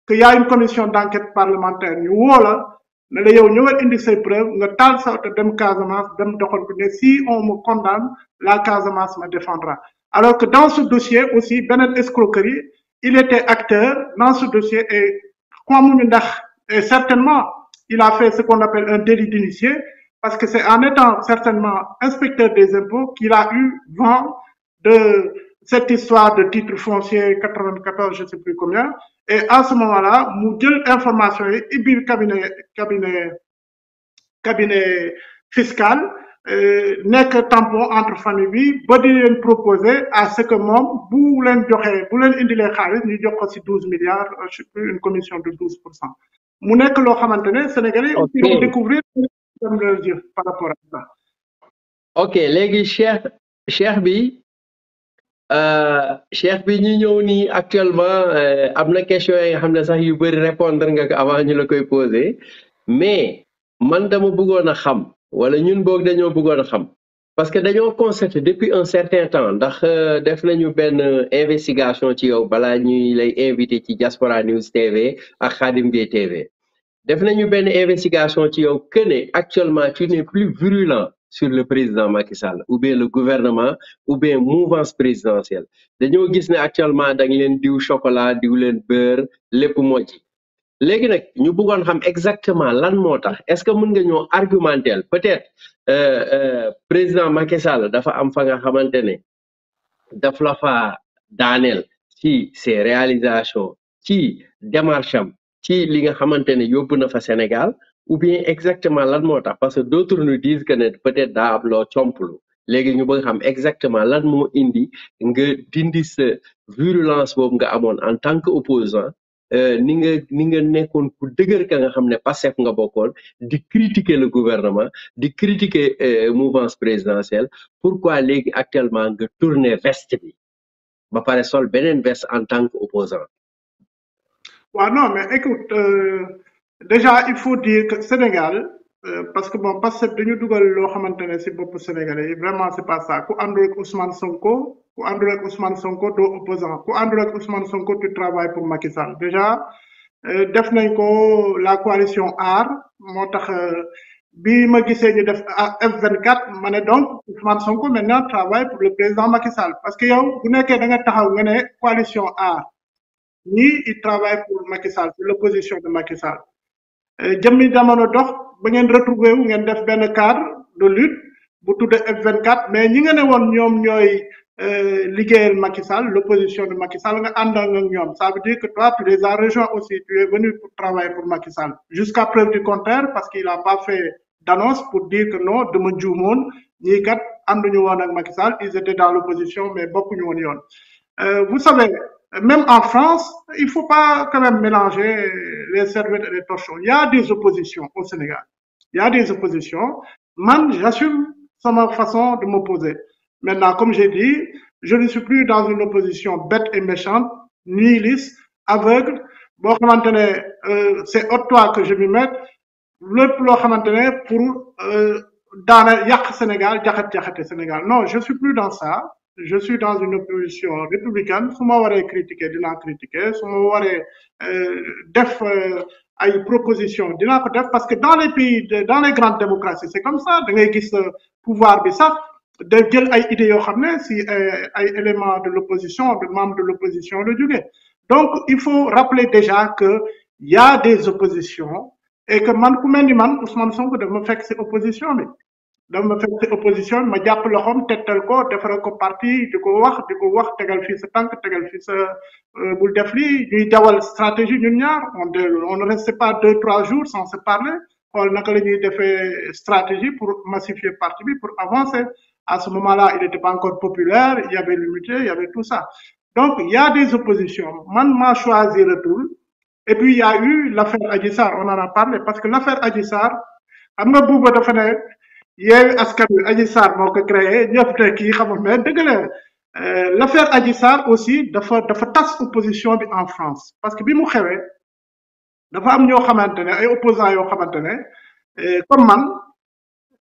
qu'il y a une commission d'enquête parlementaire ñu woo la ne la yow ñëwal indi say preuves nga taal sa oto dem Casamance dem doxal ko ne si on me condamne la Casamance me défendra. Alors que dans ce dossier aussi beneen escroquerie il était acteur dans ce dossier et certainement il a fait ce qu'on appelle un délit d'initié parce que c'est en étant certainement inspecteur des impôts qu'il a eu vent de cette histoire de titre foncier 94 je ne sais plus combien. Et à ce moment-là, mu jël information yi ibbi cabinet fiscal nekk tampon entre famille bi ba di leen proposer à ce que moom bu leen indilee xaalis ñu jox ko ci 12 milliards je sais plus une commission de 12%. mu nekk loo xamante ne Sénégalais aussi vont découvrir par rapport à ça. ok léegi Cheikh bi ñu ñëw nii actuellement am na question yi nga xam ne sax yu bëri répondre nga ko avant ñu la koy poser mais man dama bëggoon a xam wala ñun boog dañoo bëggoon a xam parce que dañoo constaté depuis un certain temps ndax def nañu benn investigation ci yow balaa ñuy lay invité ci Diaspora News TV ak Khadim Gueye TV def nañu benn investigation ci yow que ne actuellement tu n'es plus virulent sur le président Macky Sall ou bien le gouvernement ou bien mouvance présidentielle dañoo gis ne actuellement da nga leen diw chocolat diw leen beurre lépp moo ci léegi nag ñu bëggoon xam exactement lan moo tax est-ce que mën nga ñoo argumenter peut-être président Macky Sall dafa am fa nga xamante ne daf la fa daaneel ci ses réalisations ci démarche am ci li nga xamante ne yóbbu na fa Sénégal ou bien exactement lan moo tax parce que d'autres nous disent que ne peut-être daa am loo complu léegi ñu bëgg xam exactement lan moo indi nga dindi sa virulence boobu nga amoon en tant que opposant ni nga nekkoon ku dëgër ka nga xam ne Pastef nga bokkoon di critiquer le gouvernement di critiquer mouvance présidentielle pourquoi léegi actuellement nga tourner veste bi ba pare sol beneen veste en tant que opposant. Ouais, non, mais écoute, déjà, il faut dire que Sénégal, parce que bon, parce que nous avons c'est pour Sénégalais, vraiment, c'est pas ça. Quand André Ousmane Sonko, do opposant. Quand André Ousmane Sonko, tu travailles pour Macky Sall. Déjà, la coalition AR, bi ma gisee ñu def F24 ma ne donc Ousmane Sonko maintenant travaille pour le président Macky Sall parce que yow bu nekkee da nga taxaw nga ne coalition AR ñii il travaille pour Macky Sall pour l'opposition de Macky Sall jëmmi jamono dox ba ngeen retrouver wu ngeen def benn cadre de lutte bu tudde F24 mais ñi nga ne woon ñoom ñooy liggéeyal Macky Sall, l'opposition de Macky Sall, nga àndal ak ñoom. Ça veut dire que toi, tu les as rejoints aussi, tu es venu pour travailler pour Macky Sall. Jusqu'à preuve du contraire, parce qu'il n'a pas fait d'annonce pour dire que non, dama juumoon, ñii kat ànduñu woon ak Macky Sall, ils étaient dans l'opposition, mais bokkuñu woon yoon. Vous savez, même en France, il ne faut pas quand même mélanger les serviettes et les torchons. Il y a des oppositions au Sénégal. Il y a des oppositions. Man, j'assume ma façon de m'opposer. Maintenant, comme j'ai dit, je ne suis plus dans une opposition bête et méchante, nihiliste, aveugle. Bon, c'est au toi que je m'y mette. L'autre, pour dans le Sénégal, Sénégal. Non, je ne suis plus dans ça. Je suis dans une opposition républicaine. Si je critiquer, je vais critiquer. Si je def ay proposition dina ko def parce que dans les pays dans les grandes démocraties c'est comme ça da ngay gis pouvoir bi sax de jël ay idées yoo xam ne si ay éléments de l'opposition de membres de l'opposition la jóge. Donc il faut rappeler déjà que il y a des oppositions et que man ku mel ni man Ousmane Sonko daf ma fekk si opposition bi daf ma fekk si opposition ma jàpp loxoom tettal ko defaral ko parti di ko wax tegal fii sa tànk tegal fii sa bul def lii ñuy dawal stratégie ñun ñaar on ne restait pas 2-3 jours sans se parler xool naka la ñuy defee stratégie pour massifier parti bi pour avancer. À ce moment-là il n'était pas encore populaire, il y avait l'unité, il y avait tout ça. Donc il y a des oppositions. Man m'a choisi retour. Et puis il y a eu l'affaire Adji Sarr, on en a parlé parce que l'affaire Adji Sarr xam nga Bouba dafa ne Yewwi Askan Wi Adji Sarr moo ko créé ñëpp ne kii xamul mais dëgg la l'affaire Adji Sarr aussi dafa tas opposition bi en France parce que bi mu xewee dafa am ñoo xamante ne ay opposants yoo xamante ne comme man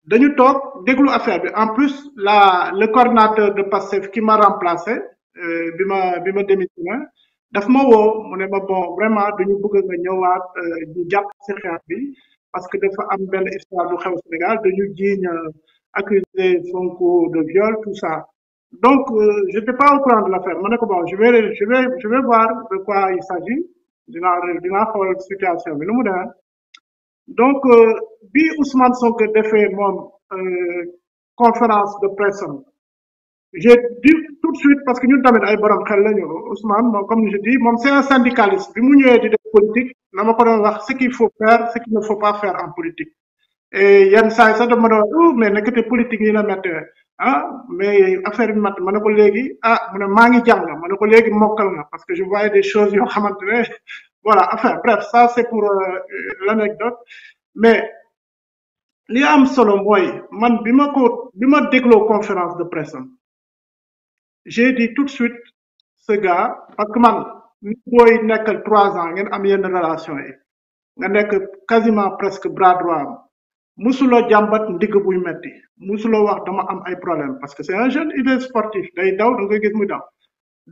dañu toog déglu affaire bi en plus le coordinateur de Pastef qui m'a remplacé bi ma démissionné daf ma woo mu ne ma bon vraiment dañu bëgg nga ñëwaat ñu jàpp ci xeex bi parce que dafa am benn histoire bu xew Sénégal dañu jiiñ accusé Sonko de viol tout ça. Donc j'étais pas au courant de l'affaire ma ne ko bon je vais voir de quoi il s'agit dinaa xool situation bi nu mu demee. Donc bi Ousmane Sonko defee moom conférence de presse j'ai dit tout de suite parce que ñun tamit ay borom xel lañu Ousmane moom comme je dis moom c'est un syndicaliste bi mu ñëwee di def politique na ma ko doon wax ce qu'il faut faire ce qu'il ne faut pas faire en politique. Et yenn saa yi sax dama doon mais nekkate politique yi la méttee mais affaire bi mat ma ne ko léegi mu ne maa ngi jàng ma ne ko léegi mokkal nga parce que je voyais des choses yoo xamante ne voilà enfin bref ça c'est pour l'anecdote. Mais li am solo mooy man bi ma dégloo conférence de presse j'ai dit tout de suite ce gars parce que man nit booy nekkal 3 ans ngeen am yenn relation yi nga nekk quasiment presque bras droit musuloo jàmbat ndigg buy metti musuloo wax dama am ay problème parce que c'est un jeune il est sportif day daw da nga gis muy daw.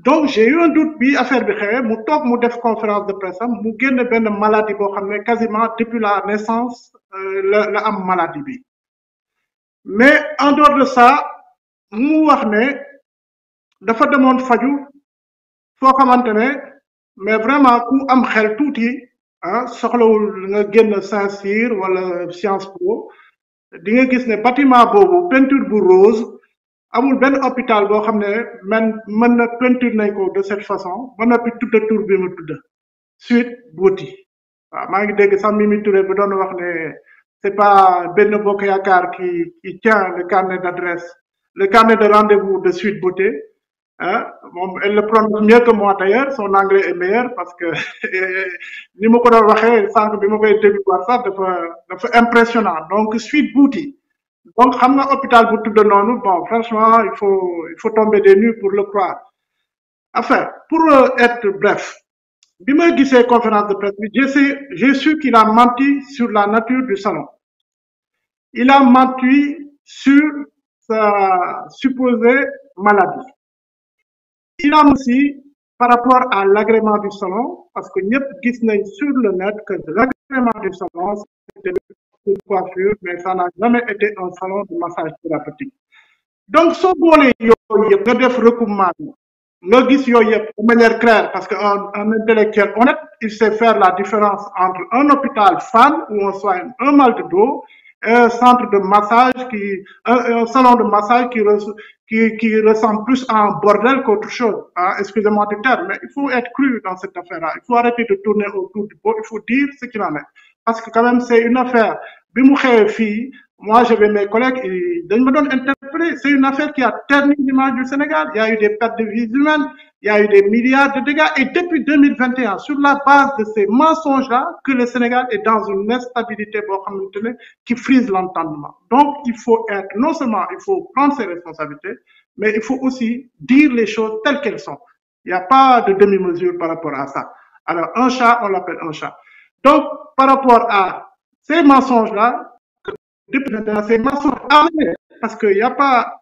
Donc j'ai eu un doute bi affaire bi xewee mu toog mu def conférence de presse am mu génn benn maladie boo xam ne quasiment depuis la naissance la am maladie bi mais en dehors de ça mu wax ne dafa demoon faju foo xamante ne mais vraiment ku am xel tuuti soxlawul nga génn Saint-Cyr wala Sciences Po di nga gis ne bâtiment boobu peinture bu rose amul benn hôpital boo xam ne mën na peinture nañ ko de cette façon ba noppi tudda tur bi mu tudda Sweet Beauty. waaw maa ngi dégg sax Mimi Touré ba doon wax ne c'est pas Benno Bokk Yaakaar qui tient le carnet d'adresse le carnet de rendez-vous de Sweet Beauté. Elle le prononce mieux que moi d'ailleurs, son anglais est meilleur parce que ni ma ko doon waxee sànq bi ma koy déglu sax dafa impressionnant. Donc Sweet Beauty. Donc xam nga hôpital bu tudd noonu bon franchement il faut tomber des nues pour le croire. Enfin pour être bref bi ma gisee conférence de presse bi j'ai su qu'il a menti sur la nature du salon. Il a menti sur sa supposée maladie. Il a aussi par rapport à l'agrément du salon parce que ñëpp gis nañ sur le net que l'agrément du salon c'était une coiffure mais ça n'a jamais été un salon de massage thérapeutique. Donc soo boolee yooyu yëpp nga def recoupement bi nga gis yooyu yëpp de manière claire parce que un intellectuel honnête il sait faire la différence entre un hôpital Fann où on soigne un mal de dos un centre de massage un salon de massage qui ressemble plus à un bordel qu'autre chose. Hein, excusez-moi du terme, mais il faut être cru dans cette affaire-là. Il faut arrêter de tourner autour du pot. Il faut dire ce qu'il en est. Parce que quand même, c'est une affaire. Moi, j'avais mes collègues, ils me donnent interpellé. C'est une affaire qui a terni l'image du Sénégal. Il y a eu des pertes de vies humaines, il y a eu des milliards de dégâts. Et depuis 2021, sur la base de ces mensonges-là, que le Sénégal est dans une instabilité qui frise l'entendement. Donc, il faut être, non seulement il faut prendre ses responsabilités, mais il faut aussi dire les choses telles qu'elles sont. Il n'y a pas de demi-mesure par rapport à ça. Alors, un chat, on l'appelle un chat. Donc, par rapport à ces mensonges-là, ces mensonges aveuglés, parce qu'il n'y a pas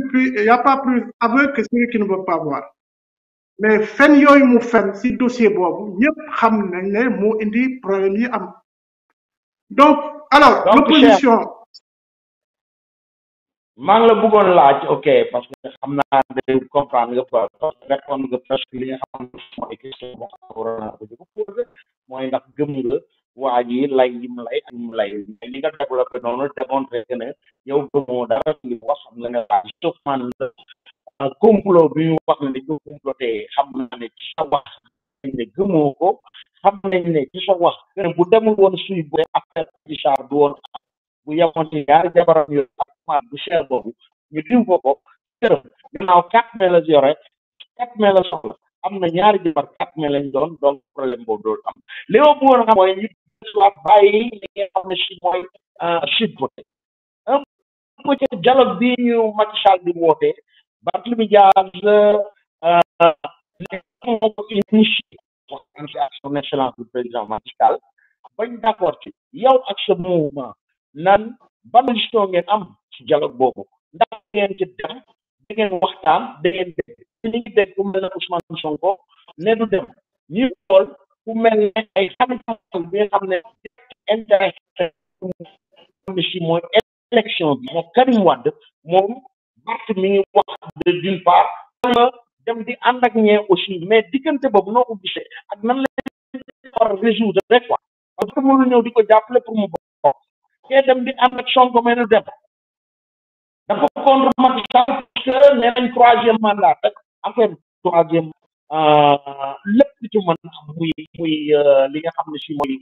plus aveugle que celui qui ne veut pas voir. Mais fen yooyu mu fen si dossier boobu ñëpp xam nañ ne moo indi problème yi am. Donc, alors, l'opposition. maa ngi la bëggoon laaj ok parce que xam naa de comprendre nga quoi parce que répondre nga presque li nga xam ne mooy question boo xam ne waroon naa ko jëkk posé mooy ndax gëm nga waa ji lay yim lay ak yim lay li nga développé noonu démontré que ne yow gëmoo dara li wax xam nga ne waa ji sauf man complot bi ñu wax ne dañ ko comploté xam naa ne ci sa wax nañ ne gëmoo ko xam nañ ne ci sa wax bu demul woon suy bo affaire Richard du woon bu yemoon ci ñaari jabaram yooyu bu cher boobu ñu diw ko këram gannaaw 4 mai la yore 4 mai la soxla am na ñaari jabar 4 mai lañ doon donc problème boobu doolu am li ma bëggoon xam mooy ñu soit bàyyi li nga xam ne si mooy sud voté un peu ci dialogue bi ñu Macky Sall di woote Barthélémy Dias moo ko initié waxtaan si ak son excellence du président Macky Sall bañ d'accord ci yow ak sa mouvement nan ban gestion ngeen am ci dialogue boobu ndax ngeen ci dem da ngeen waxtaan da ngeen dem ci li ngi dégg ku mel ne Ousmane Sonko ne du dem ñuy xool ku mel ne ay xamital bi nga xam ne intérêt si mooy élection bi moo Karim Wade moom Barth mi ngi wax d'une part dem di ànd ak ñee aussi mais diggante boobu noo ko gisee ak nan la war a résoudre rek quoi parce que mënu ñëw di ko jàppale pour mu bokk kee dem di ànd ak Sonko mais du dem dafa contre Macky Sall parce que nee nañ 3e mandat rek affaire 3e lépp ci mën muy li nga xam ne si mooy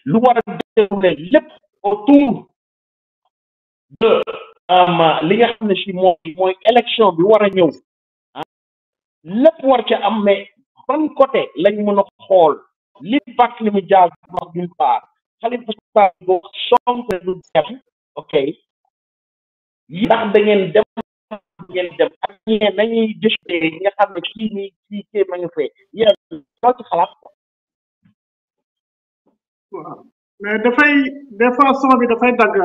lu war a déroulé lépp autour de li nga xam ne si mooy élection bi war a ñëw lépp war ca am mais ban côté lañ mën a xool li Barthélémy Dias wax d'une part Khalifa Sall bo Sonko du dem ok ndax da ngeen dem ak ñee nañuy décidé yi nga xam ne kii nii kii ma ngi fee yéen loo ci xalaat waaw mais des fois son bi dafay dagg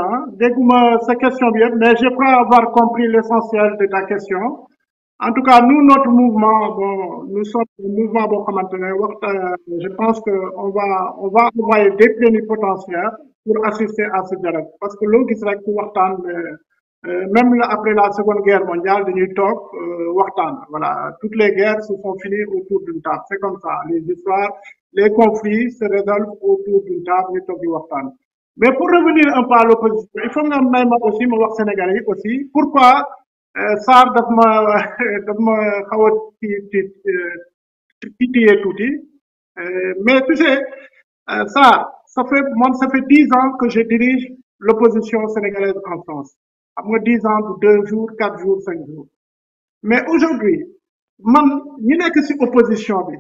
dégguma sa question bi yëpp mais je crois avoir compris l'essentiel de ta question. En tout cas, nous, notre mouvement, bon, nous sommes un mouvement je pense qu'on va envoyer des plénipotentiaires pour assister à ce dialogue. Parce que l'eau qui serait pour Wartan, même après la Seconde Guerre mondiale, de New Talk, Wartan, voilà, toutes les guerres se sont finies autour d'une table. C'est comme ça. Les histoires, les conflits se résolvent autour d'une table, New Talk, Wartan. Mais pour revenir un peu à l'opposition, il faut même aussi, me voir Sénégalais aussi, pourquoi Sarr daf ma xaw a titillé tuuti mais tu sais ça fait 10 ans que je dirige l'opposition sénégalaise en France xam nga 10 ans de 2 jours 4 jours 5 jours mais aujourd'hui man ñi nekk ci opposition bi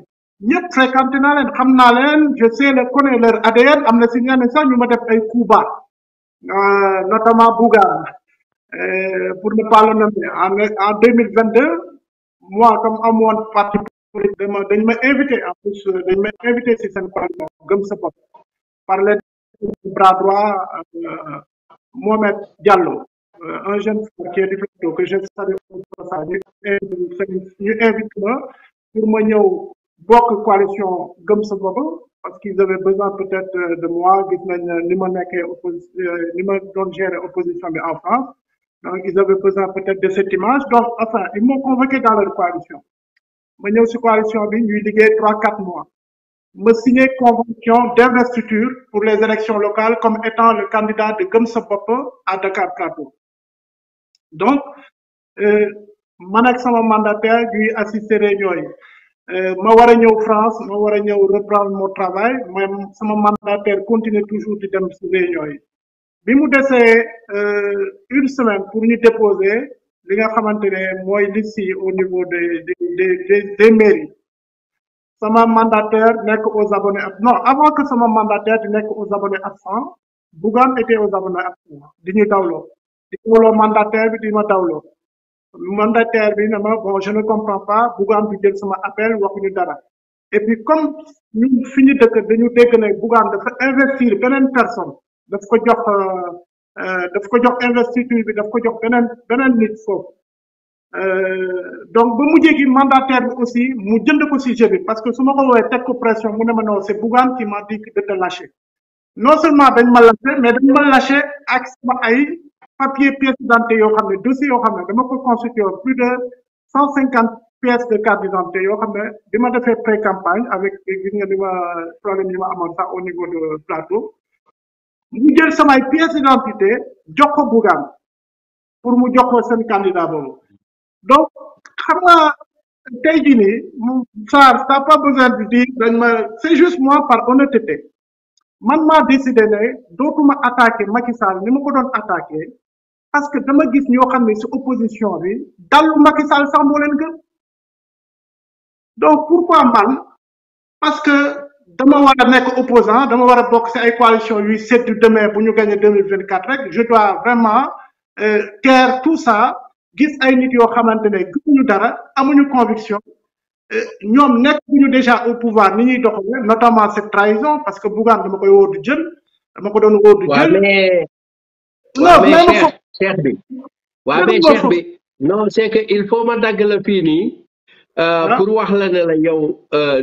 ñëpp fréquenté naa leen xam naa leen je sais connais leur ADN am na ci ñenn sax ñu ma def ay coups bas notamment Bougane pour ne pas le nommer, en 2022, moi, comme à mon parti politique, dañ ma invité, en plus, dañ ma invité si seen coalition gëm sa bopp par le bras droit Mohamed Diallo, un jeune qui est du plateau que je salue au passage, ñu invité ma pour ma ñëw bokk coalition gëm sa bopp parce qu'ils avaient besoin peut-être de moi, gis nañ ni ma nekkee ni ma doon gérer opposition bi en France. Donc, ils avaient besoin peut-être de cette image. Donc, enfin, ils m'ont convoqué dans leur coalition. Ma ñëw ci coalition bi ñuy liggéey 3-4 mois. me signer convention d'investiture pour les élections locales comme étant le candidat de Gëm Sa Bopp à Dakar Plateau. Donc, man ak sama mandataire ñuy assister réunion yi ma war a ñëw France ma war a ñëw reprendre mon travail mais sama mandataire continue toujours di dem ci réunion yi bi mu desee une semaine pour ñu déposer li nga xamante ne mooy liste yi au niveau des mairies sama mandataire nekk aux abonnés non avant que sama mandataire di nekk aux abonnés absents Bougane était aux abonnés absents di ñu dawloo mandataire bi di ma dawloo mandataire bi ne ma bon je ne comprends pas Bougane bi jël sama appel waxuñu dara et puis comme ñun fi ñu dëkk dañu dégg ne Bougane dafa investir beneen personne daf ko jox investiture bi daf ko jox beneen nit foofu donc ba mujjee gi mandataire bi aussi mu jënd ko ci jeu bi parce que su ma ko woowee teg ko pression mu ne ma non c'est Bougane qui m'a dit de te lâcher non seulement dañ ma lâcher mais dañ ma lâcher ak sama ay papier pièce d'identité yoo xam ne dossier yoo xam ne dama ko constitué plus de 150 pièces de carte d'identité yoo xam ne bi ma defee pré-campagne avec gis nga li ma problème yi ma amoon sax au niveau de plateau ñu jël samay pièces d'identité jox ko Bougane pour mu jox ko seen candidat boobu donc xam nga tey jii nii Sarr t'as pas besoin de dire dañ ma c'est juste moi par honnêteté man maa décidé ne dootuma attaqué Macky Sall ni ma ko doon attaqué parce que dama gis ñoo xam ne ci opposition bi dallu Macky Sall sax moo leen gën donc pourquoi man parce que dama war a nekk opposant dama war a bokk ci ay coalition yuy seddu demain bu ñu gagné 2024 rek je dois vraiment taire tout ça gis ay nit yoo xamante ne gisuñu dara amuñu conviction ñoom nekk ñu déjà au pouvoir ni ñuy doxale notamment cette trahison parce que Bougane dama koy wóor du jël dama ko doon wóor du jël Cheikh bi non c'est que il faut ma dagg la fii nii pour wax la ne la yow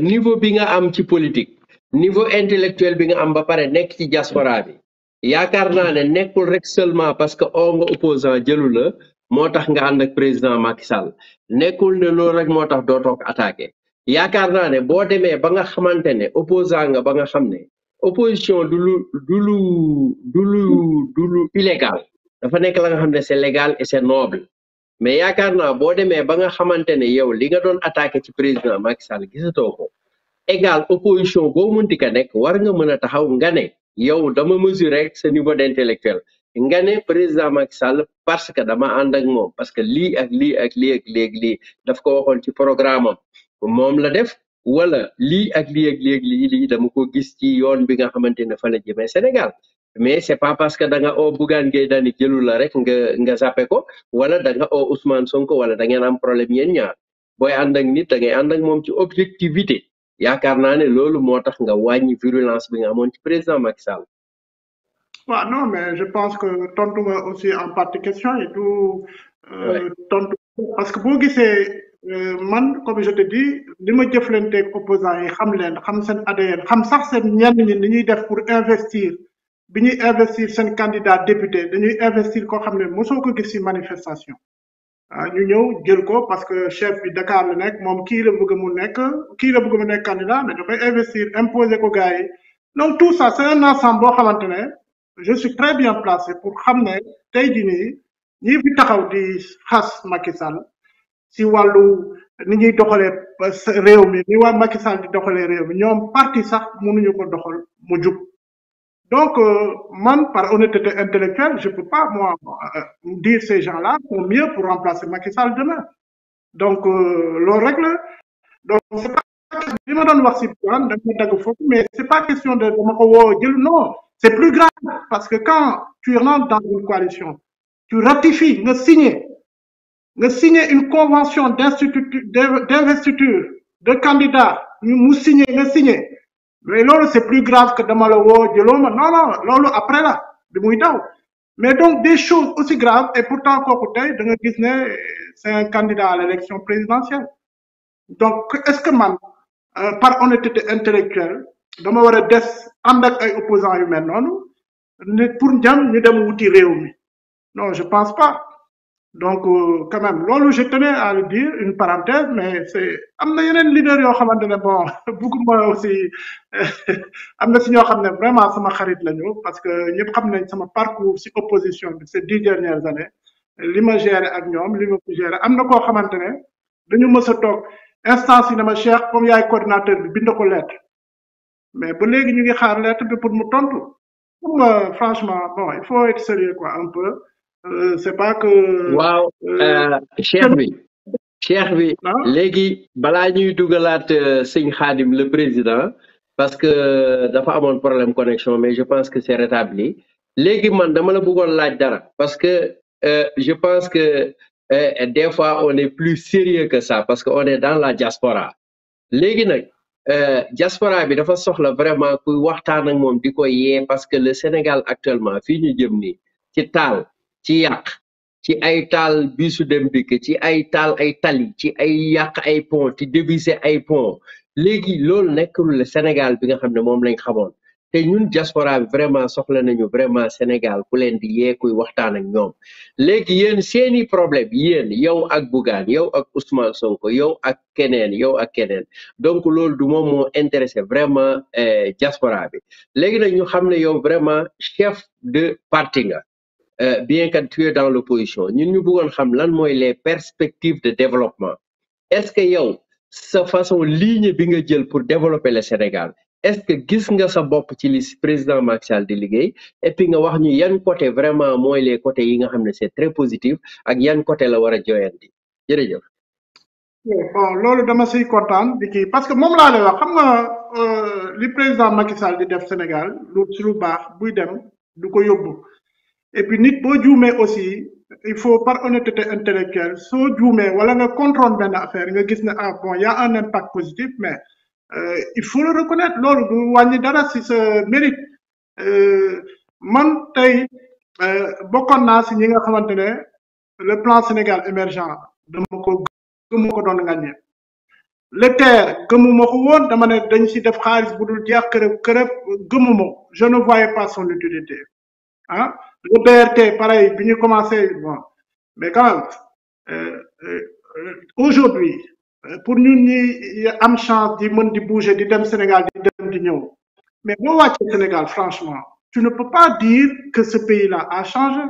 niveau bi nga am ci politique niveau intellectuel bi nga am ba pare nekk ci diaspora bi yaakaar naa ne nekkul rek seulement parce que nga opposant jëlu la moo tax nga ànd ak président Macky Sall nekkul ne loolu rek moo tax dootoo ko attaqué yaakaar naa ne boo demee ba nga xamante ne opposant nga ba nga xam ne opposition du lu illégal dafa nekk la nga xam ne c'est légal et c'est noble mais yaakaar naa boo demee ba nga xamante ne yow li nga doon attaqué ci président Macky Sall gisatoo ko égal opposition boo munti ka nekk war nga mën a taxaw nga ne yow dama mesurer sa niveau d'intellectuel nga ne président Macky Sall parce que dama ànd ak moom parce que lii ak lii ak lii ak lii ak lii daf ko waxoon ci programme am moom la def wala lii ak lii ak lii ak lii dama ko gis ci yoon bi nga xamante ne fa la jëmee Sénégal mais c'est pas parce que da nga oo Bougane Gueye Dany jëlu la rek nga zappé ko wala da nga oo Ousmane Sonko wala da ngeen am problème yéen ñaar booy ànd ak nit da ngay ànd ak moom ci objectivité yaakaar naa ne loolu moo tax nga wàññi virulence bi nga amoon ci président Macky Sall. waaw non mais je pense que tontu nga aussi en partie question et tout tontu parce que boo gisee man comme je te dis li ma jëflanteeg opposants yi xam leen xam seen ADN xam sax seen ñenn ñi ni ñuy def pour investir bi ñuy investir seen candidat député dañuy investir koo xam ne mosoo ko gis ci manifestation ñu ñëw jël ko parce que chef bi Dakar la nekk moom kii la bëgg mu nekk candidat mais da koy investir imposer ko gars yi donc tout ça c'est un ensemble boo xamante ne je suis très bien placé pour xam ne tey jii nii ñi fi taxaw di xas Macky Sall ci wàllu ni ñuy doxalee réew mi ni waa Macky Sall di doxalee réew mi ñoom parti sax mënuñu ko doxal mu jub donc man par honnêteté intellectuelle je peux pas moi dire ces gens-là font mieux pour remplacer Macky Sall demain donc loolu rek la donc c'est pas li ma doon wax ci Bougane da nga dagg foofu mais c'est pas question de dama ko woo jël non c'est plus grave parce que quand tu rentres dans une coalition tu ratifies nga signer une convention d'investiture de candidat mu signer nga signer mais loolu c'est plus grave que dama la woo jëloo ma non loolu après la bi muy daw mais donc des choses aussi graves et pourtant kooku tey da nga gis ne c'est un candidat à l'élection présidentielle donc est-ce que man par honnêteté intellectuelle dama war a des ànd ak ay opposants yu mel noonu ne pour njam ñu dem wuti réew mi non je pense pas donc quand même loolu je tenais à le dire une parenthèse mais c'est am na yeneen leader yoo xamante ne bon bëgguma aussi am na si ñoo xam ne vraiment sama xarit lañu parce que ñëpp xam nañ sama parcours si opposition bi ces 10 dernières années li ma géré ak ñoom li ma ko géré am na koo xamante ne dañu mës a toog instance yi ne ma Cheikh comme yaay coordinateur bi bind ko lettre mais ba léegi ñu ngi xaar lettre bi pour mu tontu xam nga franchement bon il faut être sérieux quoi un peu c'est pas que waaw cheikh bi ah léegi balaa ñuy dugalaat sëñ Khadim le président parce que dafa amoon problème connexion mais je pense que c'est rétabli léegi man dama la bëggoon laaj dara parce que je pense que des fois on est plus sérieux que ça parce que on est dans la diaspora léegi nag diaspora bi dafa soxla vraiment kuy waxtaan ak moom di ko yee parce que le Sénégal actuellement fii ñu jëm nii ci taal ci yàq ci ay taal bisu dem dikk ci ay taal ay tali ci ay yàq ay pont ci dévisser ay pont léegi loolu nekkul le Sénégal bi nga xam ne moom lañ xamoon te ñun diaspora bi vraiment soxla nañu vraiment Sénégal ku leen di yee kuy waxtaan ak ñoom léegi yéen seeni problème yéen yow ak Bougane yow ak Ousmane Sonko yow ak keneen donc loolu du moom moo intéressé vraiment diaspora bi léegi nag ñu xam ne yow vraiment chef de parti nga bien que tu es dans l'opposition ñun ñu bëggoon xam lan mooy les perspectives de développement est-ce que yow sa façon ligne bi nga jël pour développer le Sénégal est-ce que gis nga sa bopp ci li président Macky Sall di liggéey et puis nga wax ñu yan côté vraiment mooy les côtés yi nga xam ne c'est très positif ak yan côté la war a joyanti jërëjëf. bon loolu dama siy kontaan di kii parce que moom laa lay wax xam nga li président Macky Sall di def Sénégal lu si lu baax buy dem du ko yóbbu et puis nit boo juumee aussi il faut par honnêteté intellectuelle soo juumee wala nga contrôle benn affaire nga gis ne ah bon y a un impact positif mais il faut le reconnaître loolu du wàññi dara si sa mérite man tey bokkoon naa si ñi nga xamante ne le plan Sénégal émergent dama ko gëmu ko doon ngaññe le terre gëmuma ko woon dama ne dañ si def xaalis bu dul jeex kërëb gëmuma je ne voyais pas son utilité ah le BRT pareil bi ñu commencé bon mais quand même aujourd'hui pour ñun ñi am chance di mën di bouger di dem Sénégal di dem di ñëw mais boo wàccee Sénégal franchement tu ne peux pas dire que ce pays-là a changé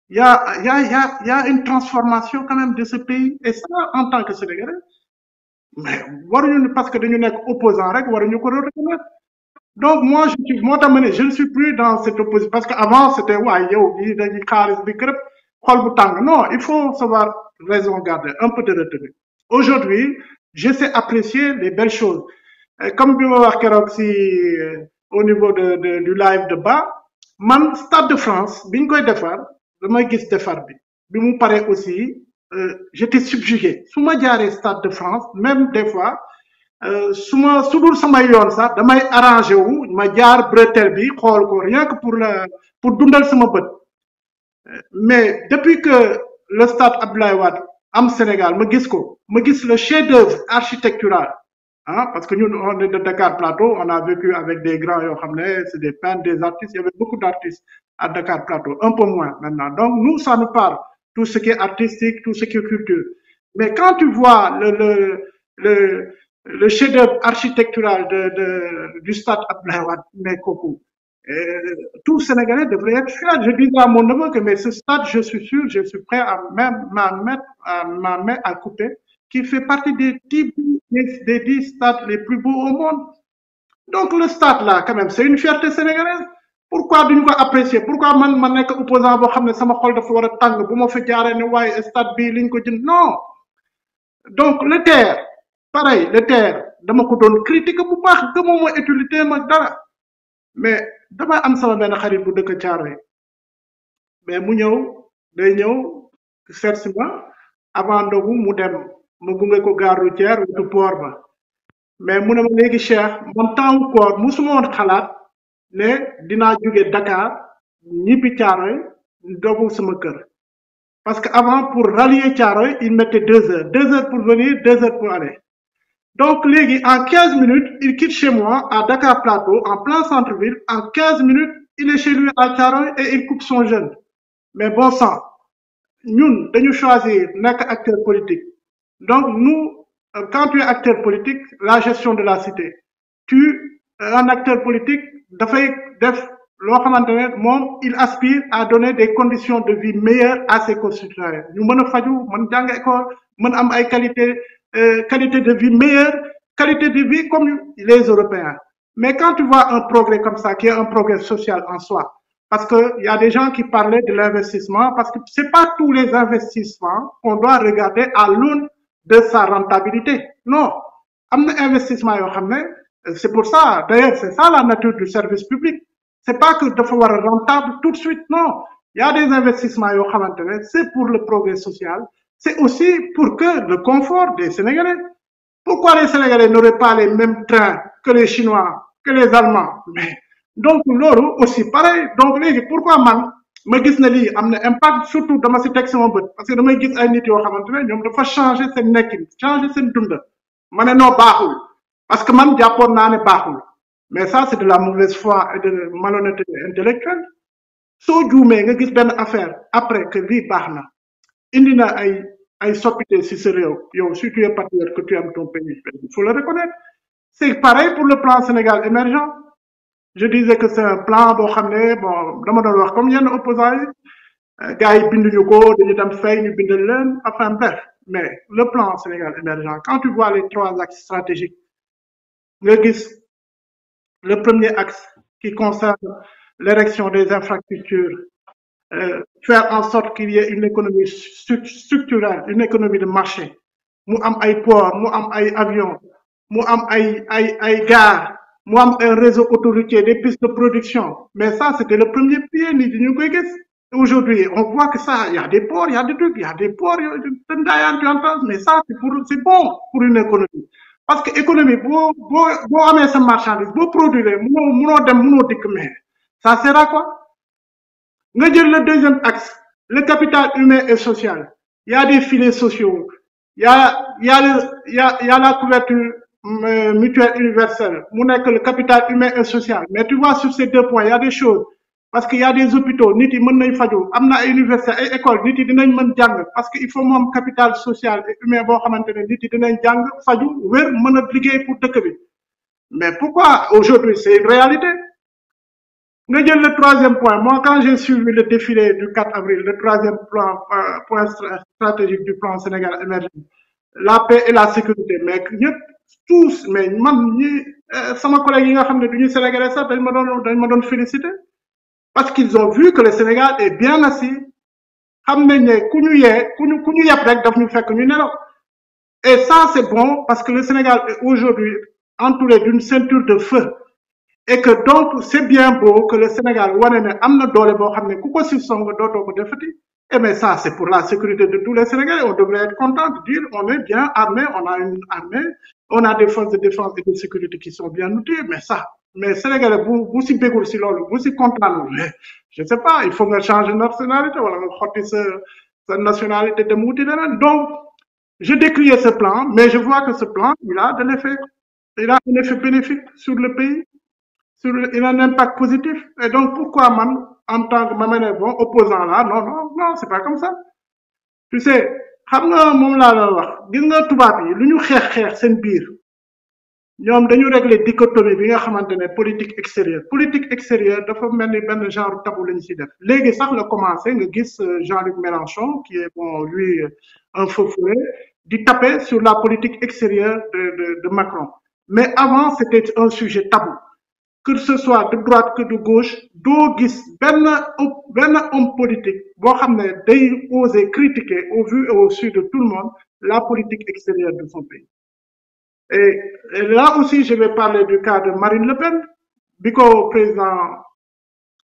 il y a une transformation quand même de ce pays et ça en tant que Sénégalais mais waruñu parce que dañu nekk opposant rek waruñu ko reconnaître donc moi je ne suis plus dans cette opposition parce que avant c'était waay yow bi dañuy xaalis bi kërëb xol bu tàng non il faut savoir raison garder un peu de retenue aujourd'hui je sais apprécier les belles choses comme bi ma wax keroog si au niveau du live de bas man Stade de France biñ koy defar damay gis defar bi mu paree aussi j'étais subjugué su ma jaaree Stade de France même des fois su dul samay yoon sax damay arrangé wu ma jaar bretelle bi xool ko rien que pour dundal sama bët mais depuis que le stade Abdoulaye Wade am Sénégal ma gis le chef-d'œuvre architectural hein, parce que nous on est de Dakar Plateau on a vécu avec des grands yoo xam ne c'est des peintres des artistes il y avait beaucoup d'artistes à Dakar Plateau un peu moins maintenant donc nous ça nous parle tout ce qui est artistique tout ce qui est culture mais quand tu vois le chef-d'œuvre architectural du stade Abdoulaye Wade mais kooku tout Sénégalais devrait être fier. Je disais à mon neveu que mais ce stade, je suis sûr, je suis prêt à même mettre ma main à couper, qui fait partie des 10 stades les plus beaux au monde. Donc le stade là, quand même, c'est une fierté sénégalaise. Pourquoi duñ ko apprécier pourquoi man nekk opposant boo xam ne sama xol dafa war a tàng bu ma fa jaaree ne waaye stade bii liñ ko jënd non donc le terre pareil le terre dama ko doon critiquer bu baax gëmoo ma utilité ma dara mais damay am sama benn xarit bu dëkk Thiaroye mais mu day ñëw seet si ma avant ndogu mu dem ma gunge ko gare routière wetu port ba mais mu ne ma léegi Cheikh man temps koor musuma woon xalaat ne dinaa jóge Dakar ñibbi Thiaroye ndogu sama kër parce que avant pour rallier Thiaroye il mettait 2 heures 2 heures pour venir 2 heures pour aller donc léegi en 15 minutes il quitte chez moi à Dakar Plateau en plein centre-ville en 15 minutes il est chez lui à Thiaroye et il coupe son jeûne mais bon sang ñun dañu choisir nekk acteur politique donc nous quand tu es acteur politique la gestion de la cité un acteur politique dafay def loo xamante ne moom il aspire à donner des conditions de vie meilleures à ses concitoyens ñu mën a faju mën jàng école mën am ay qualité de vie meilleure qualité de vie comme les Européens mais quand tu vois un progrès comme ça qui est un progrès social en soi parce qu'il y a des gens qui parlaient de l'investissement, parce que ce n'est pas tous les investissements qu'on doit regarder à l'aune de sa rentabilité. Non. Investissement, c'est pour ça, d'ailleurs, c'est ça la nature du service public. C'est pas que de falloir rentable tout de suite, non. Il y a des investissements, c'est pour le progrès social, c'est aussi pour que le confort des Sénégalais. Pourquoi les Sénégalais n'auraient pas les mêmes trains que les Chinois, que les Allemands? Donc loolu aussi pareil donc léegi pourquoi man ma gis na lii am na impact surtout dama si teg sama bët parce que damay gis ay nit yoo xamante ne ñoom dafa changer seen nekkin changer seen dund ma ne non baaxul parce que man jàppoon naa ne baaxul mais ça c'est de la mauvaise foi et de malhonnêteté intellectuelle soo juumee nga gis benn affaire après que lii baax na indi na ay soppite si sa réew yow si tu es patriote que tu aimes ton pays il faut le reconnaître c'est pareil pour le plan Sénégal émergent. Je disais que c'est un plan boo xam ne bon dama doon wax comme yenn opposants yi gars yi binduñu ko dañu dem fay ñu bindal leen enfin bref mais le plan Sénégal émergent quand tu vois les 3 axes stratégiques nga gis le premier axe qui concerne l'érection des infrastructures faire en sorte qu'il y ait une économie structurelle une économie de marché mu am ay port mu am ay avion mu am ay gare mu am un réseau autoroutier des pistes de production mais ça c'était le premier pied nit ñi ñu koy gis aujourd'hui on voit que ça il y a des ports il y a des trucs il y a des ports mais ça c'est bon pour une économie parce que économie boo amee sa marchandise boo produire munoo dem munoo dikk mais ça sert à quoi nga jël le deuxième axe le capital humain et social il y a des filets sociaux il y a la couverture mutuelle universelle mu nekk le capital humain et social mais tu vois sur ces 2 points il y a des choses parce que il y a des hôpitaux nit yi mën nañ faju am na ay université ay école nit yi dinañ mën jàng parce que il faut mu am capital social et humain boo xamante ne nit yi dinañ jàng faju wér mën a liggéey pour dëkk bi mais pourquoi aujourd'hui c'est une réalité nga jël le 3e point moi quand j'ai suivi le défilé du 4 avril le 3e point stratégique du plan Sénégal émergent la paix et la sécurité mais ñëpp tous mais man ñi sama collègue yi nga xam ne du ñu sénégalais sax dañ ma doon féliciter parce qu'ils ont vu que le Sénégal est bien assis xam nañ ne ku ñu yeb rek daf ñu fekk ñu nelaw et ça c'est bon parce que le Sénégal est aujourd'hui entouré d'une ceinture de feu et que donc c'est bien beau que le Sénégal wane ne am na doole boo xam ne ku ko si song dootoo ko defati et mais ça c'est pour la sécurité de tous les Sénégalais on devrait être content de dire on est bien armé on a une armée on a des forces de défense et de sécurité qui sont bien outillées mais Sénégalais bu si bégul si loolu bu si kontaanul je sais pas il faut nga changer nationalité wala nga xotti sa nationalité dem wuti leneen donc je décriais ce plan mais je vois que ce plan il a un effet bénéfique sur le pays il a un impact positif et donc pourquoi man en tant que bon opposant là non c'est pas comme ça tu sais xam nga moom laa la wax gis nga tubaab yi lu ñu xeex seen biir ñoom dañu régler dichotomie bi nga xamante ne politique extérieure dafa mel ni benn genre tabou lañu ci def léegi sax la commencé nga gis Jean-Luc Mélenchon qui est bon lui un feu follet di taper sur la politique extérieure de Macron mais avant c'était un sujet tabou que ce soit de droite que de gauche doo gis benn homme politique boo xam ne day oser critiquer au vu et au su de tout le monde la politique extérieure de son pays et là aussi je vais parler du cas de Marine Le Pen bi ko président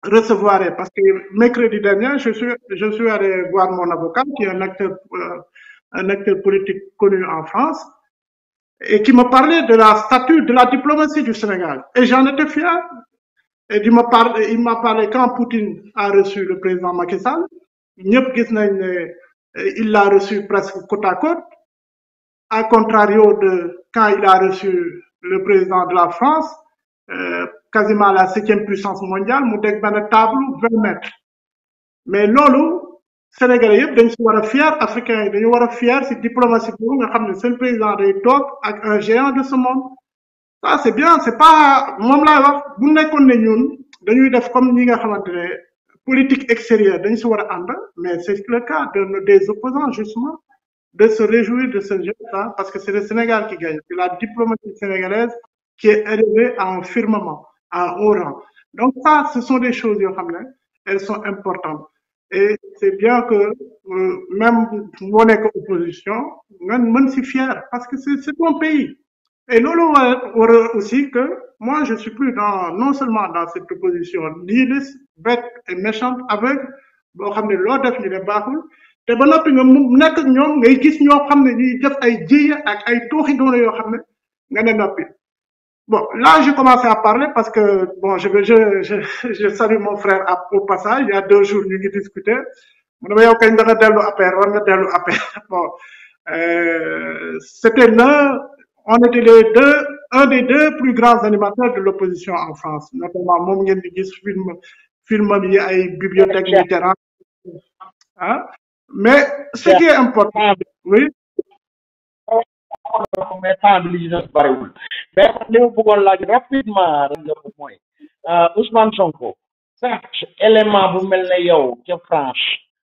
recevoir parce que mercredi dernier je suis allé voir mon avocat qui est un acteur politique connu en France et qui me parlait de la stature de la diplomatie du Sénégal. Et j'en étais fier. Et il m'a parlé quand Poutine a reçu le président Macky Sall. Il l'a reçu presque côte à côte. À contrario de quand il a reçu le président de la France, quasiment la 7e puissance mondiale, mu teg benn table 20 mètres. Mais loolu Sénégalais yëpp dañ si war a fier africains yi dañu war a fier si diplomatie boobu nga xam ne seen président day toog ak un géant de ce monde ça c'est bien c'est pas moom laay wax bu nekkoon ne ñun dañuy def comme ñi nga xamante ne politique extérieure dañ si war a ànd mais c'est le cas des opposants justement de se réjouir de ce geste-là parce que c'est le Sénégal qui gagne c'est la diplomatie sénégalaise qui est élevée à un firmament à un haut rang donc ça ce sont des choses yoo xam ne elles sont importantes et c'est bien que même moo nekk opposition nga mën si fier parce que c'est ton pays et loolu war aussi que moi je suis plus dans non seulement dans cette opposition nihiliste bête et méchante aveugle boo xam ne loo def ñu ne baaxul te ba noppi nga nekk ak ñoom ngay gis ñoo xam ne ñuy def ay jiya ak ay tooxi doona yoo xam ne nga ne noppi bon là j'ai commencé à parler parce que bon je salue mon frère au passage il y a 2 jours ñu ngi discuter mu ne ma yow kañ nga dellu APR war nga dellu APR bon c'était on était un des 2 plus grands animateurs de l'opposition en France notamment moom ngeen di gis film yi ay bibliothèque Mitterrand ah mais ce qui est important oui mais temps bi li ci des bariwul mais li ma bëggoon laaj rapidement rek nga mooy Ousmane Sonko certes élément bu mel ne yow ca France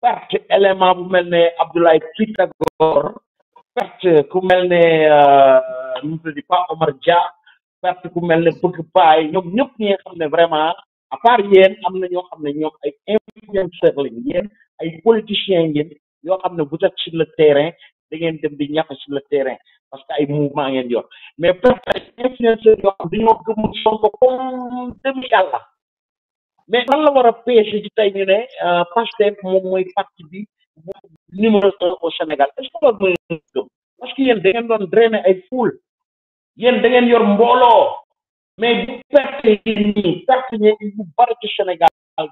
certes élément bu mel ne Abdoulaye Pythagore certes ku mel ne nu mu tudd pas Omar Dia certes ku mel ne Bëgg Baay ñoom ñëpp ñi nga xam ne vraiment à part yéen am na ñoo xam ne ñoom ay influenceurs lañ yéen ay politiciens ngeen yoo xam ne vous êtes sur le terrain da ngeen dem di ñafe sur le terrain parce que ay mouvement ngeen yor mais peut-être ay influenceurs yoo xam dañoo gëmul Sonko comme demi yàlla mais lan la war a pêché ci tey ñu ne Pastef moom mooy parti bi numéro 1 au Sénégal est-ce que loolu mooy gëm parce que yéen da ngeen doon drainer ay foule yéen da ngeen yor mbooloo mais bu perte yéen ñii perte ñi bu bari ci Sénégal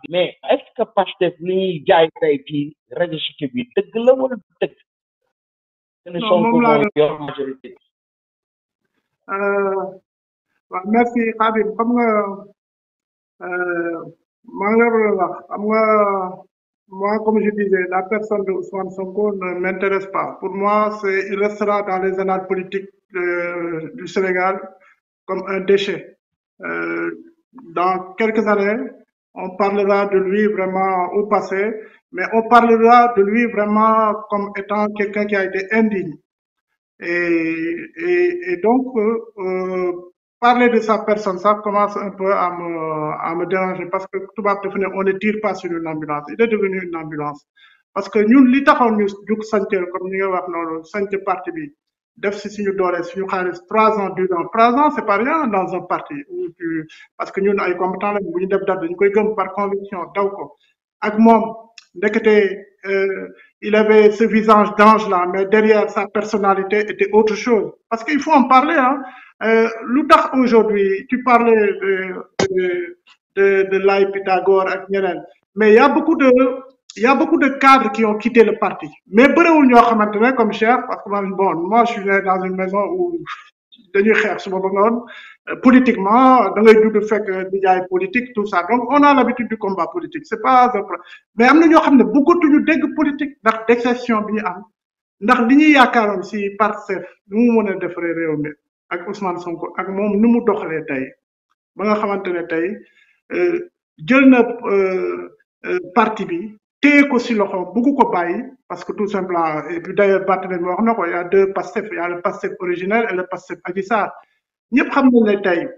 mais est-ce que Pastef li ñuy jaay tey ci réseaux sociaux bi dëgg la wala du dëgg non moom laa yor majorité waaw merci Khadim xam nga maa ngi la wax xam nga moi comme je disais la personne de Ousmane Sonko ne m'intéresse pas pour moi il restera dans les annales politiques du Sénégal comme un déchet dans quelques années on parlera de lui vraiment au passé mais on parlera de lui vraiment comme étant quelqu'un qui a été indigne et donc parler de sa personne ça commence un peu à me déranger parce que tubaab dafa ne on ne tire pas sur une ambulance il est devenu une ambulance parce que ñun li taxaw ñu jug sanc comme ni nga wax noonu sanc parti bi def si suñu doole suñu xaalis 3 ans 2 ans 3 ans c'est pas rien dans un parti parce que ñun ay compétents lañ bu ñu def dara dañu koy gëm par conviction daw ko ak moom ndekete il avait ce visage d'ange là mais derrière sa personnalité était autre chose parce qu'il faut en parler hein lu tax aujourd'hui tu parlais de Laye Pythagore ak ñeneen mais il y a beaucoup de cadres qui ont quitté le parti mais bëriwul ñoo xamante ne comme Cheikh parce que moi je suis né dans une maison où dañuy xeex suba ba ngoon politiquement da ngay judd fekk di jaay politique tout ça donc on a l'habitude du combat politique c'est pas un problème mais am na ñoo xam ne bëggatuñu dégg politique ndax déception bi ñu am ndax li ñuy yaakaaroon si Pastef nu mu mën a defaree réew mi ak Ousmane Sonko ak moom nu mu doxalee tey ba nga xamante ne tey jël na parti bi téye ko si loxo bugg ko bàyyi parce que tout simplement et puis d'ailleurs Barthélémy wax na ko il y a 2 Pastef il y a le Pastef originel et le Pastef Adji Sarr ñëpp xam nañ ne tey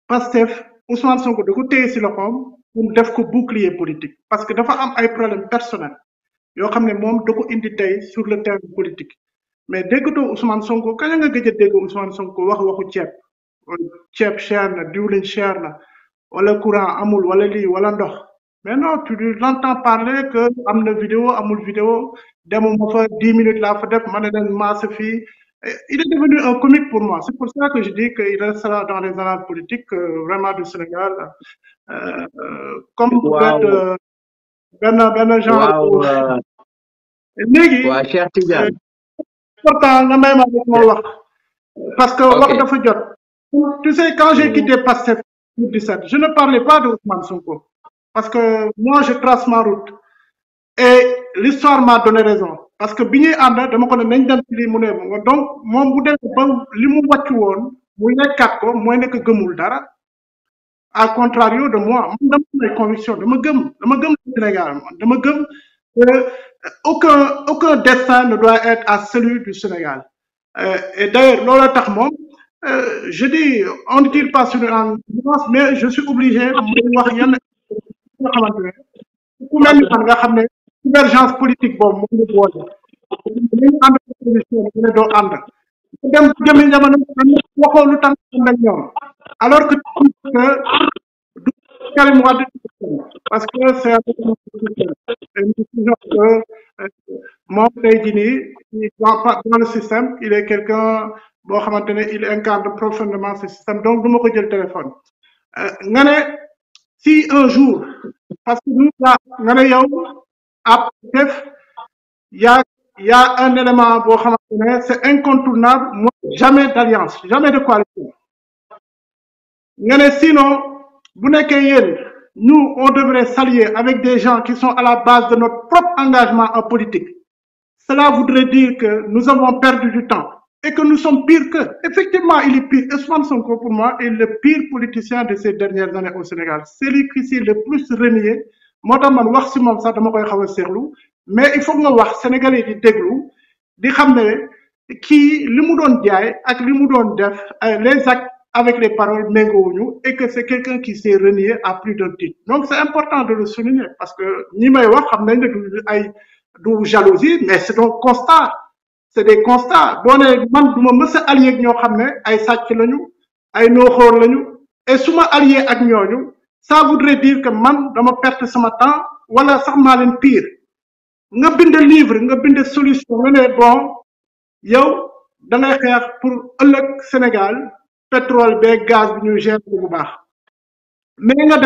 Pastef Ousmane Sonko da ko téye si loxoom pour def ko bouclier politique parce que dafa am ay problèmes personnels yoo xam ne moom da ko indi tey sur le terrain politique mais déggatoo Ousmane Sonko kañ nga gëj a dégg Ousmane Sonko waxu ceeb cher na diwlin cher na wala courant amul wala lii wala ndox mais non tu l'entends parler que am na vidéo amul vidéo demuma fa 10 minutes laa fa def ma ne leen masse fii il est devenu un comique pour moi c'est pour ça que je dis qu'il restera dans les annales politiques vraiment du Sénégal comme peut-être benn genre léegi waa Cheikh Tidiane pourtant nga may ma wax parce que wax dafa jot tu sais quand j'ai quitté Pastef 2017 je ne parlais pas de Ousmane Sonko parce que moi je trace ma route et l'histoire m'a donné raison parce que bi ñuy ànd dama ko ne nañ dem ci lii mu ne ma donc moom bu demee ba li mu wàccu woon mu nekkaat ko mooy nekk gëmul dara à contrario de moi man dama am ay conviction dama gëm le Sénégal dama gëm que aucun destin ne doit être à celui du Sénégal et d'ailleurs loolu tax moom je dis on ne tire pas sur une ambulance mais je suis obligé muy wax yenn nga xamante ne ku mel ni man nga xam ne convergence politique boobu moom la boole dañu ànd position bi ne doo ànd dem jëmi jamono waxoo lu tax ànd ak ñoom alors que du Karim Wade parce que c'est une décision que moom tey jii nii dans le système il est quelqu'un boo xamante ne il incarne profondément ce système donc du ma ko jël téléphone nga ne si un jour parce que nous nga ne yow ab def y a un élément boo xamante ne c'est incontournable mooy jamais d'alliance jamais de coalition nga ne sinon bu nekkee yéen nous on devrait s'allier avec des gens qui sont à la base de notre propre engagement en politique cela voudrait dire que nous avons perdu du temps et que nous sommes pires que effectivement il est pire Ousmane Sonko pour moi est le pire politicien de ces dernières années au Sénégal c'est lui qui s'est le plus renié moo tax man wax si moom sax dama koy xaw a seexlu mais il faut nga wax sénégalais di déglu di xam ne kii li mu doon jaay ak li mu doon def les actes avec les paroles méngoowuñu et que c'est quelqu'un qui s'est renié à plus d'un titre donc c'est important de le souligner parce que ñi may wax xam nañ ne du jalousie mais c'est un constat c'est des constats boo ne man du ma mës a allié ak ñoo xam ne ay sàcc lañu ay nooxóor lañu et su ma allié ak ñooñu ça voudrait dire que man dama perte sama temps wala sax maa leen pire nga bind livre nga bind solution nga ne bon yow da ngay xeex pour ëllëg Sénégal pétrole beeg gaz bi ñuy gérer bu baax mais nga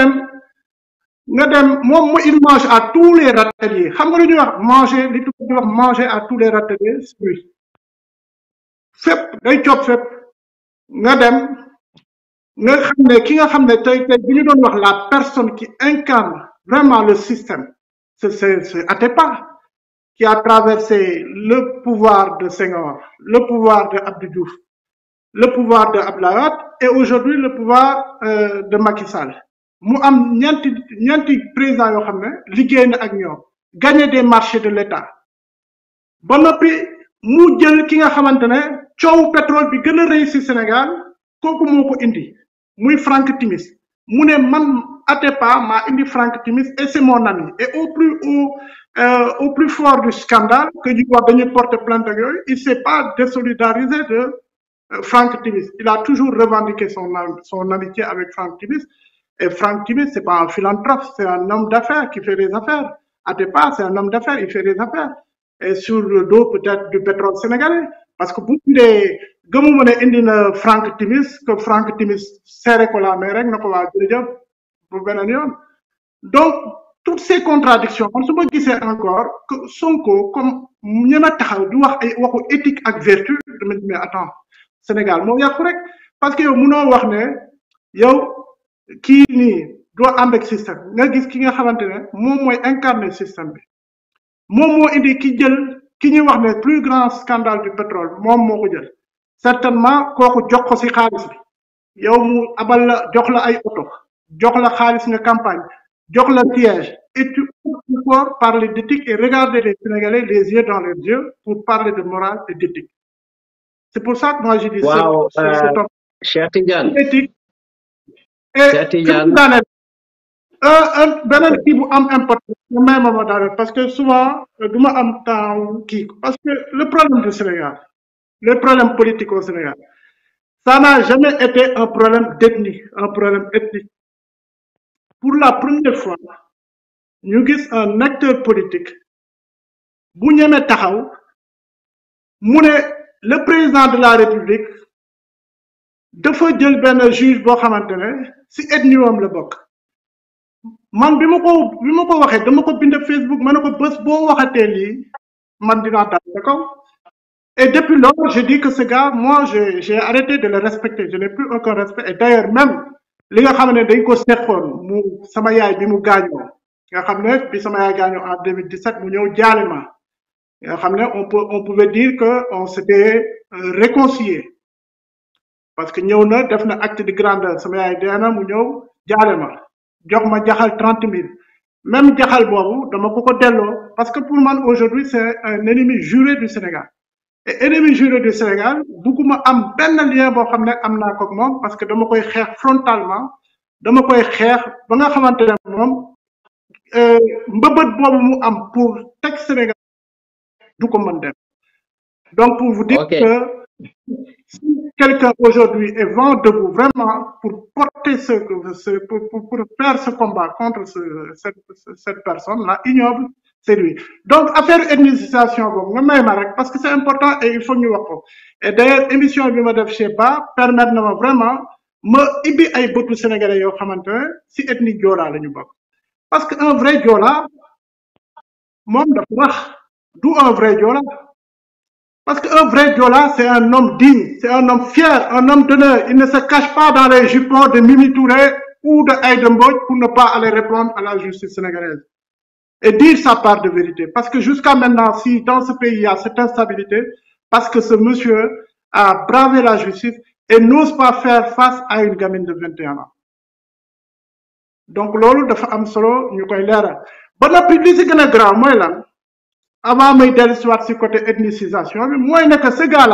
dem moom mu il mange à tous les râteliers xam nga lu ñuy wax manger li tubaab di wax manger à tous les râteliers c'est lui fépp day coob fépp nga dem nga xam ne ki nga xam ne tey bi ñu doon wax la personne qui incarne vraiment le système c'est Atepa qui a traversé le pouvoir de Senghor le pouvoir de Abdou Diouf le pouvoir de Abdoulaye Wade et aujourd'hui le pouvoir de Macky Sall mu am ñeenti président yoo xam ne liggéey na ak ñoom gagner des marchés de l'État ba noppi mu jël ki nga xamante ne coowu pétrole bi gën a rëy ci Sénégal kooku moo ko indi muy Franck Timis mu ne man Atepa maa indi Franck Timis et c'est mon ami et au plus fort du scandale que ñu wax dañuy porter plainte ak yooyu il s'est pas désolidarisé de Franck Timis il a toujours revendiqué son amitié avec Franck Timis et Franck Timis c'est pas un philanthrope c'est un homme d'affaires qui fait des affaires Atepa c'est un homme d'affaires il fait des affaires et sur le dos peut-être du pétrole sénégalais parce que bu dee gëmuma ne indi na Franck Timis que Franck Timis seere ko la mais rek na ko waa jërëjëf bu beneen yoon donc toutes ces contradictions man su ma gisee encore que Sonko comme ñeme taxaw di wax ay waxu éthique ak vertu dama mais attends Sénégal moo yàqu rek parce que yow mënoo wax ne yow kii nii doo ànd ak système nga gis ki nga xamante ne moom mooy incarner système bi moom moo indi ki ñuy wax ne plus grand scandale du pétrole moom moo ko jël certainement kooku jox ko ci xaalis bi yow mu abal la jox la ay oto jox la xaalis nga campagne jox la siège et tu peux encore parler d'éthique et regarder les Sénégalais les yeux dans les yeux pour parler de morale et d'éthique c'est pour ça que moi je dis waaw Cheikh Tidiane éthique et beneen kii bu am importance may ma daal parce que souvent du ma am temps kii parce que le problème du Sénégal le problème politique au Sénégal ça n'a jamais été un problème d'ethnie un problème ethnique pour la première fois ñu gis un acteur politique bu ñeme taxaw mu ne le président de la République dafa jël benn juge boo xamante ne ci ethnie wam la bokk man bi ma ko waxee dama ko bind Facebook ma ne ko bés boo waxatee lii man dinaa dal sa kaw et depuis lors je dis que ce gars moi j'ai arrêté de le respecter je n'ai plus aucun respect et d'ailleurs même li nga xam ne dañ ko seqoon mu sama yaay bi mu gaañoo nga xam ne bi sama yaay gaañu en 2017 mu ñëw jaale ma nga xam ne on pouvait dire que on s'était réconcilié parce que ñëw na def na acte de grandeur sama yaay dee na mu ñëw jaale ma jox ma jaxal 30 000 même jaxal boobu dama ko delloo parce que pour man aujourd'hui c'est un ennemi juré du Sénégal et ennemi juré du Sénégal bugguma am benn lien boo xam ne am naa ko moom parce que dama koy xeex frontalement dama koy xeex ba nga xamante ne moom mbëbët boobu mu am pour teg Sénégal du ko mën def donc pour vous dire que si quelqu'un aujourd'hui est vent debout vraiment pour porter pour faire ce combat contre cette personne-là ignoble, c'est lui. Donc affaire ethnicisation boobu nga may ma rek parce que c'est important et il faut ñu wax ko et d'ailleurs émission bi ma def chez Ba permettre na ma vraiment ma ibbi ay bëtu sénégalais yoo xamante ne si ethnie Joola la ñu bokk parce que un vrai Joola moom dafa wax du un vrai Joola. Parce qu'un vrai Joola, c'est un homme digne, c'est un homme fier, un homme d'honneur. Il ne se cache pas dans les jupons de Mimi Touré ou de Aïda Mbodj pour ne pas aller répondre à la justice sénégalaise. Et dire sa part de vérité. Parce que jusqu'à maintenant, si dans ce pays il y a cette instabilité, parce que ce monsieur a bravé la justice et n'ose pas faire face à une gamine de 21 ans. Donc, loolu dafa am solo ñu koy leeral. Ba noppi li ci gën a grave mooy lan avant may dellu si waat si côté ethnicisation bi mooy ne que ce gars-là